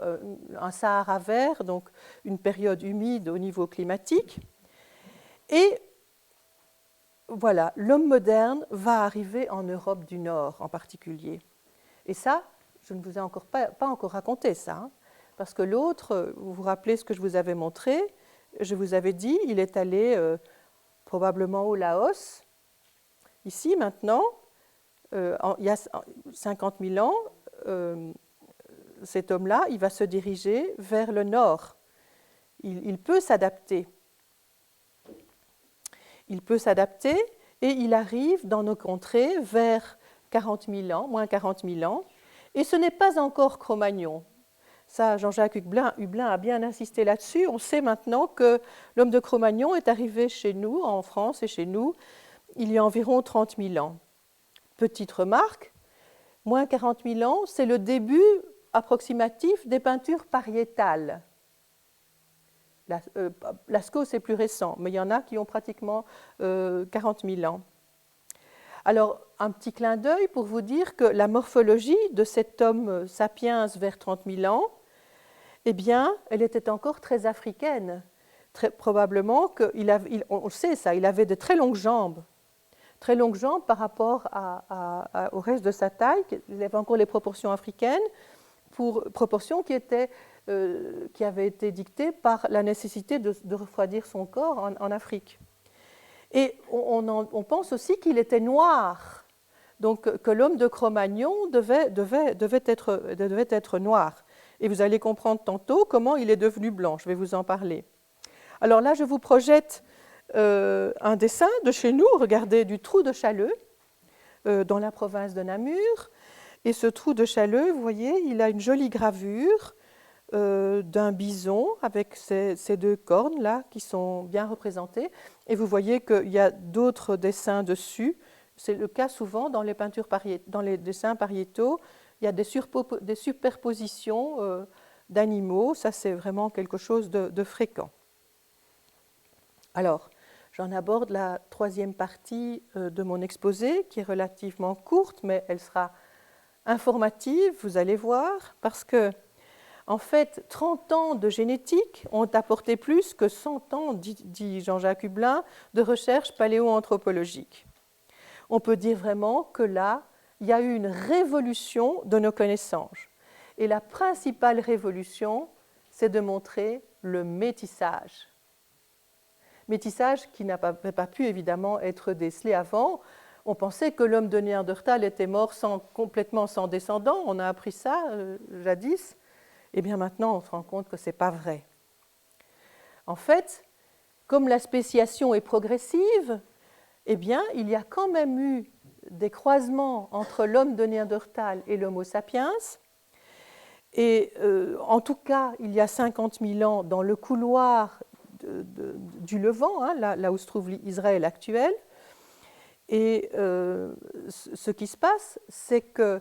un Sahara vert, donc une période humide au niveau climatique. Et voilà, l'homme moderne va arriver en Europe du Nord en particulier. Et ça, je ne vous ai pas encore raconté ça, hein, parce que l'autre, vous vous rappelez ce que je vous avais montré, je vous avais dit, il est allé probablement au Laos. Ici, maintenant, il y a 50 000 ans, cet homme-là, il va se diriger vers le nord. Il peut s'adapter. Il peut s'adapter et il arrive dans nos contrées vers 40 000 ans, moins 40 000 ans. Et ce n'est pas encore Cro-Magnon. Ça, Jean-Jacques Hublin a bien insisté là-dessus. On sait maintenant que l'homme de Cro-Magnon est arrivé chez nous, en France et chez nous, il y a environ 30 000 ans. Petite remarque, moins 40 000 ans, c'est le début approximatif des peintures pariétales. Lascaux, c'est plus récent, mais il y en a qui ont pratiquement 40 000 ans. Alors, un petit clin d'œil pour vous dire que la morphologie de cet homme sapiens vers 30 000 ans, eh bien, elle était encore très africaine. Probablement, on sait ça, il avait de très longues jambes par rapport au reste de sa taille. Il avait encore les proportions africaines, proportions qui avaient été dictées par la nécessité de refroidir son corps en Afrique. Et on pense aussi qu'il était noir, donc que l'homme de Cro-Magnon devait être noir. Et vous allez comprendre tantôt comment il est devenu blanc, je vais vous en parler. Alors là, je vous projette un dessin de chez nous, regardez, du trou de Challeux, dans la province de Namur. Et ce trou de Challeux, vous voyez, il a une jolie gravure d'un bison avec ces deux cornes là qui sont bien représentées. Et vous voyez qu'il y a d'autres dessins dessus. C'est le cas souvent dans les peintures dans les dessins pariétaux. Il y a des superpositions d'animaux. Ça, c'est vraiment quelque chose de fréquent. Alors, j'en aborde la troisième partie de mon exposé, qui est relativement courte, mais elle sera informative, vous allez voir, parce que, en fait, 30 ans de génétique ont apporté plus que 100 ans, dit Jean-Jacques Hublin, de recherche paléoanthropologique. On peut dire vraiment que là, il y a eu une révolution de nos connaissances. Et la principale révolution, c'est de montrer le métissage. Métissage qui n'avait pas pu évidemment être décelé avant. On pensait que l'homme de Néandertal était mort complètement sans descendants. On a appris ça jadis. Et bien maintenant, on se rend compte que ce n'est pas vrai. En fait, comme la spéciation est progressive, eh bien, il y a quand même eu des croisements entre l'homme de Néandertal et l'Homo sapiens. Et en tout cas, il y a 50 000 ans, dans le couloir du Levant, hein, là où se trouve Israël actuel. Et ce qui se passe, c'est que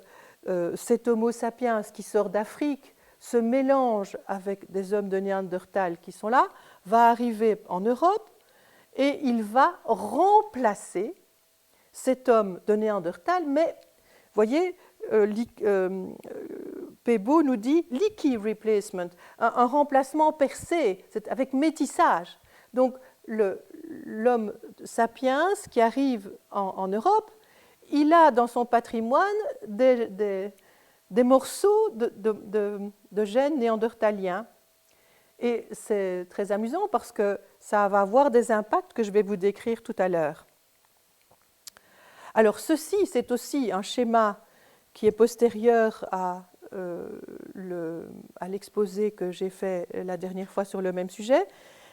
cet Homo sapiens qui sort d'Afrique se mélange avec des hommes de Néandertal qui sont là, va arriver en Europe et il va remplacer cet homme de Néandertal, mais vous voyez, Pebo nous dit leaky replacement, un remplacement percé, avec métissage. Donc l'homme sapiens qui arrive en Europe, il a dans son patrimoine des des morceaux de gènes néandertaliens. Et c'est très amusant parce que ça va avoir des impacts que je vais vous décrire tout à l'heure. Alors ceci, c'est aussi un schéma qui est postérieur à l'exposé que j'ai fait la dernière fois sur le même sujet,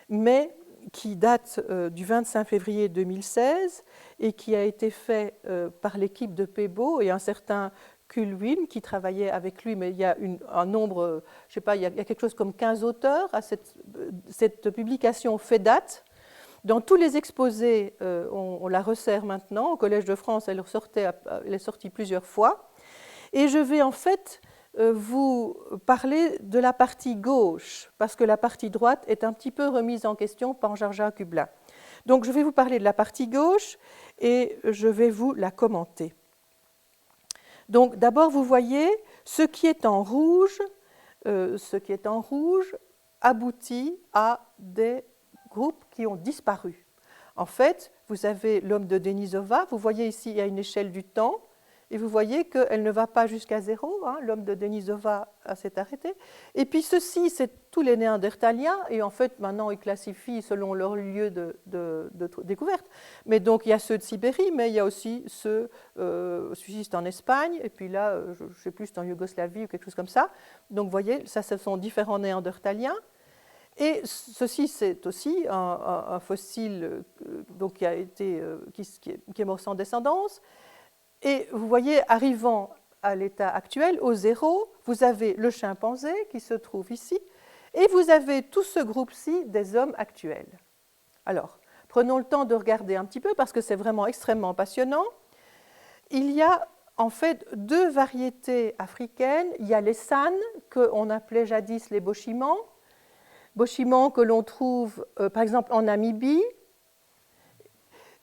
mais qui date du 25 février 2016 et qui a été fait par l'équipe de Pebo et un certain Kulwin qui travaillait avec lui, mais il y a un nombre, je ne sais pas, il y a quelque chose comme 15 auteurs à cette publication fait date. Dans tous les exposés, on la resserre maintenant. Au Collège de France, elle est sortie plusieurs fois. Et je vais en fait vous parler de la partie gauche, parce que la partie droite est un petit peu remise en question par Jean-Jacques Hublin. Donc je vais vous parler de la partie gauche et je vais vous la commenter. Donc d'abord, vous voyez, ce qui est en rouge aboutit à des groupes qui ont disparu. En fait, vous avez l'homme de Denisova, vous voyez ici, il y a une échelle du temps, et vous voyez qu'elle ne va pas jusqu'à zéro, hein, l'homme de Denisova s'est arrêté. Et puis ceci, c'est tous les Néandertaliens, et en fait, maintenant, ils classifient selon leur lieu de découverte. Mais donc, il y a ceux de Sibérie, mais il y a aussi ceux subsistent en Espagne, et puis là, je ne sais plus, c'est en Yougoslavie ou quelque chose comme ça. Donc, vous voyez, ça, ce sont différents Néandertaliens. Et ceci, c'est aussi un fossile donc, qui est mort sans descendance. Et vous voyez, arrivant à l'état actuel, au zéro, vous avez le chimpanzé qui se trouve ici, et vous avez tout ce groupe-ci des hommes actuels. Alors, prenons le temps de regarder un petit peu, parce que c'est vraiment extrêmement passionnant. Il y a en fait deux variétés africaines. Il y a les San, qu'on appelait jadis les Bochimans, que l'on trouve par exemple en Namibie,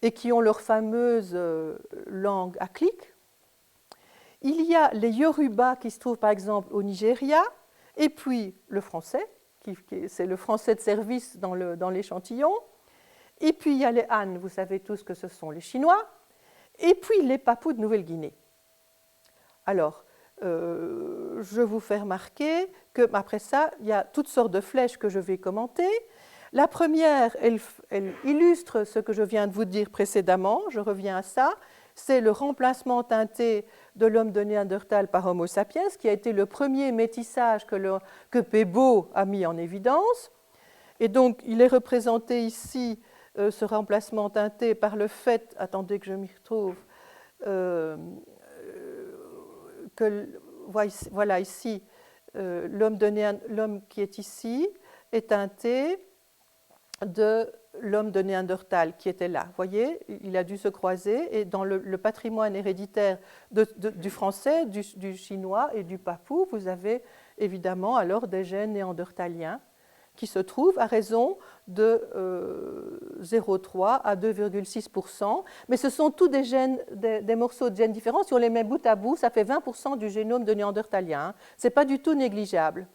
et qui ont leur fameuse langue à clic. Il y a les Yoruba qui se trouvent par exemple au Nigeria, et puis le français, c'est le français de service dans l'échantillon. Et puis il y a les Han, vous savez tous que ce sont les Chinois, et puis les Papous de Nouvelle-Guinée. Alors, je vous fais remarquer qu'après ça, il y a toutes sortes de flèches que je vais commenter. La première, elle illustre ce que je viens de vous dire précédemment, je reviens à ça, c'est le remplacement teinté de l'homme de Néandertal par Homo sapiens, qui a été le premier métissage que Pebo a mis en évidence. Et donc, il est représenté ici, ce remplacement teinté, par le fait, attendez que je m'y retrouve, voilà ici, l'homme qui est ici est teinté de l'homme de Néandertal qui était là. Vous voyez, il a dû se croiser, et dans le patrimoine héréditaire du français, du chinois et du papou, vous avez évidemment alors des gènes néandertaliens qui se trouvent à raison de 0,3 à 2,6%. Mais ce sont tous des gènes, des morceaux de gènes différents. Si on les met bout à bout, ça fait 20% du génome de néandertalien. Ce n'est pas du tout négligeable.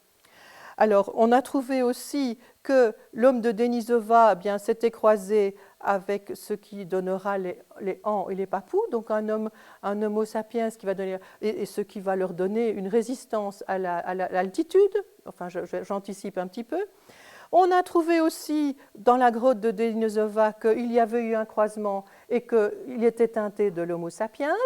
Alors, on a trouvé aussi que l'homme de Denisova s'était croisé avec ce qui donnera les Han et les Papous, donc un Homo sapiens qui va donner, et ce qui va leur donner une résistance à l'altitude. Enfin, j'anticipe un petit peu. On a trouvé aussi dans la grotte de Denisova qu'il y avait eu un croisement et qu'il était teinté de l'Homo sapiens.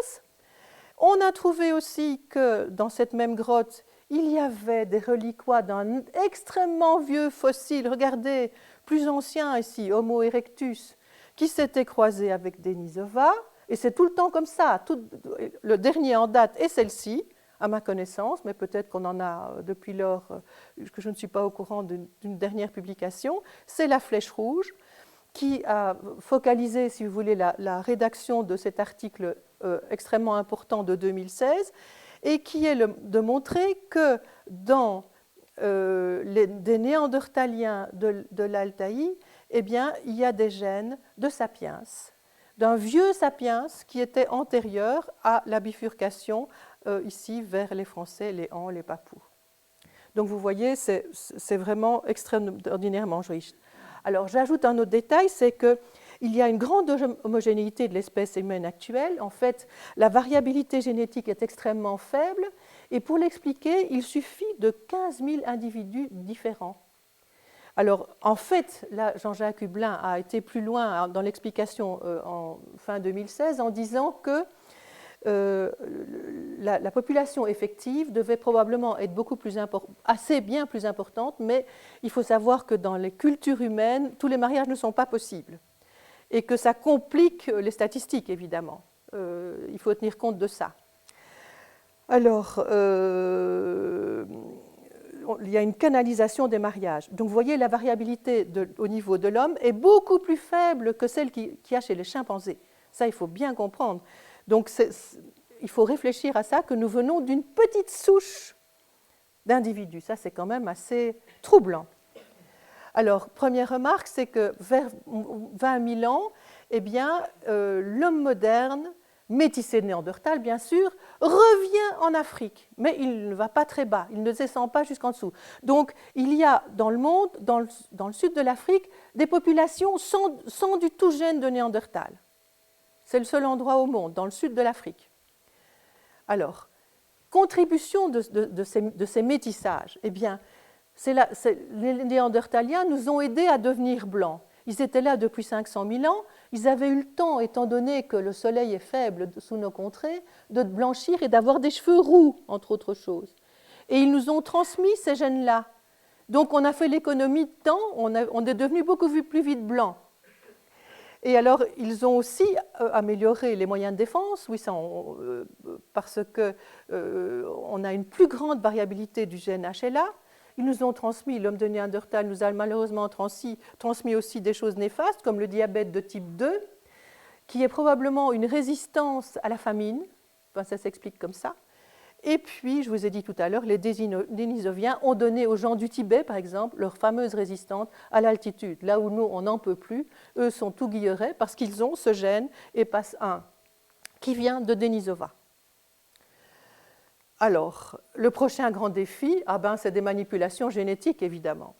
On a trouvé aussi que dans cette même grotte, il y avait des reliquats d'un extrêmement vieux fossile, regardez, plus ancien ici, Homo erectus, qui s'était croisé avec Denisova, et c'est tout le temps comme ça. Le dernier en date est celle-ci, à ma connaissance, mais peut-être qu'on en a depuis lors, que je ne suis pas au courant d'une dernière publication, c'est la flèche rouge, qui a focalisé, si vous voulez, la rédaction de cet article extrêmement important de 2016, et qui est de montrer que dans des néandertaliens de l'Altaï, eh bien, il y a des gènes de sapiens, d'un vieux sapiens qui était antérieur à la bifurcation ici vers les Français, les Han, les Papous. Donc vous voyez, c'est vraiment extraordinairement riche. Alors j'ajoute un autre détail, c'est qu'il y a une grande homogénéité de l'espèce humaine actuelle. En fait, la variabilité génétique est extrêmement faible Et pour l'expliquer, il suffit de 15 000 individus différents. Alors, en fait, là, Jean-Jacques Hublin a été plus loin dans l'explication en fin 2016 en disant que la population effective devait probablement être assez bien plus importante, mais il faut savoir que dans les cultures humaines, tous les mariages ne sont pas possibles et que ça complique les statistiques, évidemment. Il faut tenir compte de ça. Alors, il y a une canalisation des mariages. Donc, vous voyez, la variabilité au niveau de l'homme est beaucoup plus faible que celle qu'il y a chez les chimpanzés. Ça, il faut bien comprendre. Donc, il faut réfléchir à ça, que nous venons d'une petite souche d'individus. Ça, c'est quand même assez troublant. Alors, première remarque, c'est que vers 20 000 ans, eh bien, l'homme moderne, métissé de Néandertal, bien sûr, revient en Afrique, mais il ne va pas très bas, il ne descend pas jusqu'en dessous. Donc, il y a dans le monde, dans le sud de l'Afrique, des populations sans du tout gène de Néandertal. C'est le seul endroit au monde, dans le sud de l'Afrique. Alors, contribution de ces métissages, eh bien, les Néandertaliens nous ont aidés à devenir blancs. Ils étaient là depuis 500 000 ans. Ils avaient eu le temps, étant donné que le soleil est faible sous nos contrées, de blanchir et d'avoir des cheveux roux, entre autres choses. Et ils nous ont transmis ces gènes-là. Donc on a fait l'économie de temps, on est devenu beaucoup plus vite blanc. Et alors, ils ont aussi amélioré les moyens de défense, oui, parce qu'on a une plus grande variabilité du gène HLA. Ils nous ont transmis, l'homme de Néandertal nous a malheureusement transmis aussi des choses néfastes, comme le diabète de type 2, qui est probablement une résistance à la famine. Enfin, ça s'explique comme ça. Et puis, je vous ai dit tout à l'heure, les Denisoviens ont donné aux gens du Tibet, par exemple, leur fameuse résistance à l'altitude. Là où nous, on n'en peut plus, eux sont tout guillerets parce qu'ils ont ce gène EPAS1 qui vient de Denisova. Alors, le prochain grand défi, c'est des manipulations génétiques, évidemment.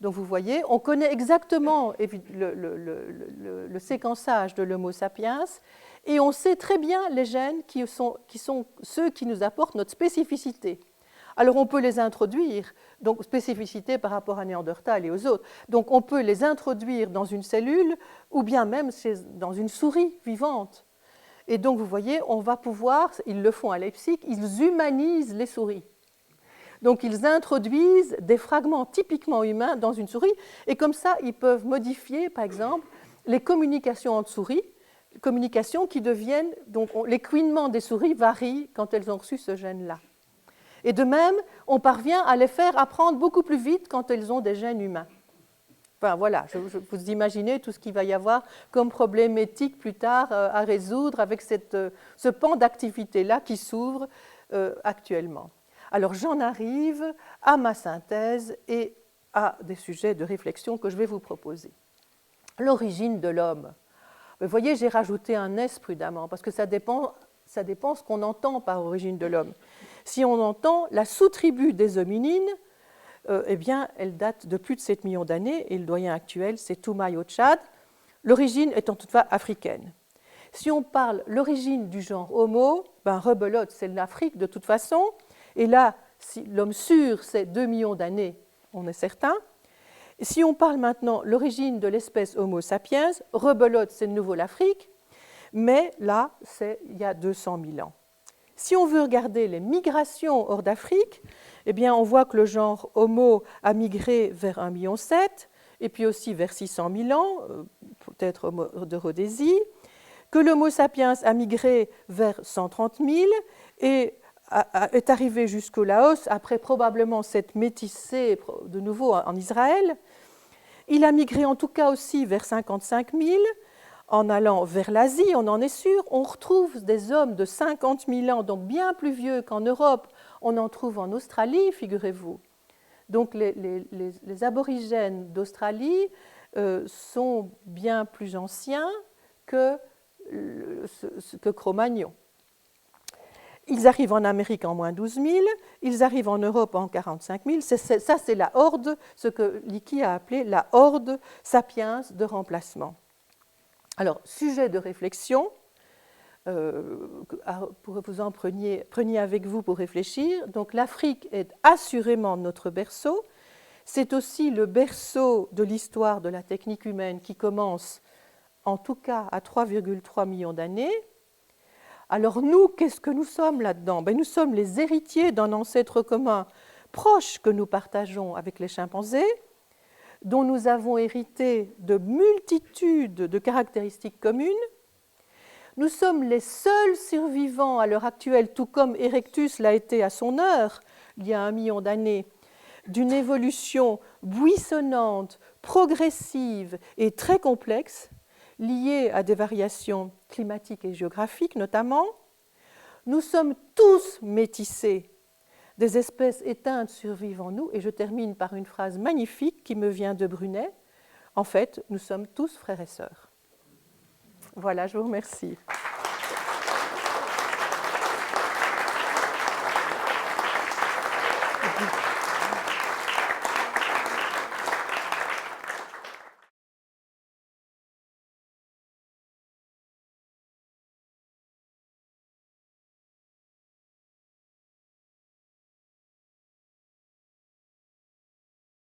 Donc, vous voyez, on connaît exactement le séquençage de l'Homo sapiens et on sait très bien les gènes qui sont ceux qui nous apportent notre spécificité. Alors, on peut les introduire, donc spécificité par rapport à Néandertal et aux autres. Donc, on peut les introduire dans une cellule ou bien même dans une souris vivante. Et donc, vous voyez, on va pouvoir, ils le font à Leipzig, ils humanisent les souris. Donc, ils introduisent des fragments typiquement humains dans une souris, et comme ça, ils peuvent modifier, par exemple, les communications entre souris, communications qui deviennent, donc les couinements des souris varient quand elles ont reçu ce gène-là. Et de même, on parvient à les faire apprendre beaucoup plus vite quand elles ont des gènes humains. Enfin, voilà, vous imaginez tout ce qu'il va y avoir comme problème éthique plus tard à résoudre avec ce pan d'activité-là qui s'ouvre actuellement. Alors, j'en arrive à ma synthèse et à des sujets de réflexion que je vais vous proposer. L'origine de l'homme. Vous voyez, j'ai rajouté un « S » prudemment, parce que ça dépend ce qu'on entend par origine de l'homme. Si on entend la sous-tribu des hominines, eh bien, elle date de plus de 7 millions d'années, et le doyen actuel, c'est Toumaï au Tchad, l'origine étant toutefois africaine. Si on parle l'origine du genre Homo, rebelote, c'est l'Afrique de toute façon, et là, si l'homme sûr, c'est 2 millions d'années, on est certain. Et si on parle maintenant l'origine de l'espèce Homo sapiens, rebelote, c'est de nouveau l'Afrique, mais là, c'est il y a 200 000 ans. Si on veut regarder les migrations hors d'Afrique, eh bien, on voit que le genre Homo a migré vers 1,7 million, et puis aussi vers 600 000 ans, peut-être de Rhodésie, que l'Homo sapiens a migré vers 130 000 et est arrivé jusqu'au Laos, après probablement s'être métissé de nouveau en Israël. Il a migré en tout cas aussi vers 55 000, en allant vers l'Asie, on en est sûr. On retrouve des hommes de 50 000 ans, donc bien plus vieux qu'en Europe. On en trouve en Australie, figurez-vous. Donc les aborigènes d'Australie sont bien plus anciens que Cro-Magnon. Ils arrivent en Amérique en moins 12 000, ils arrivent en Europe en 45 000. Ça, c'est la horde, ce que Leakey a appelé la horde sapiens de remplacement. Alors, sujet de réflexion, pour vous en preniez avec vous pour réfléchir. Donc l'Afrique est assurément notre berceau. C'est aussi le berceau de l'histoire de la technique humaine qui commence en tout cas à 3,3 millions d'années. Alors nous, qu'est-ce que nous sommes là-dedans? Nous sommes les héritiers d'un ancêtre commun proche que nous partageons avec les chimpanzés, dont nous avons hérité de multitudes de caractéristiques communes. Nous sommes les seuls survivants à l'heure actuelle, tout comme Erectus l'a été à son heure, il y a 1 million d'années, d'une évolution buissonnante, progressive et très complexe, liée à des variations climatiques et géographiques notamment. Nous sommes tous métissés, des espèces éteintes survivent en nous, et je termine par une phrase magnifique qui me vient de Brunet. En fait, nous sommes tous frères et sœurs. Voilà, je vous remercie.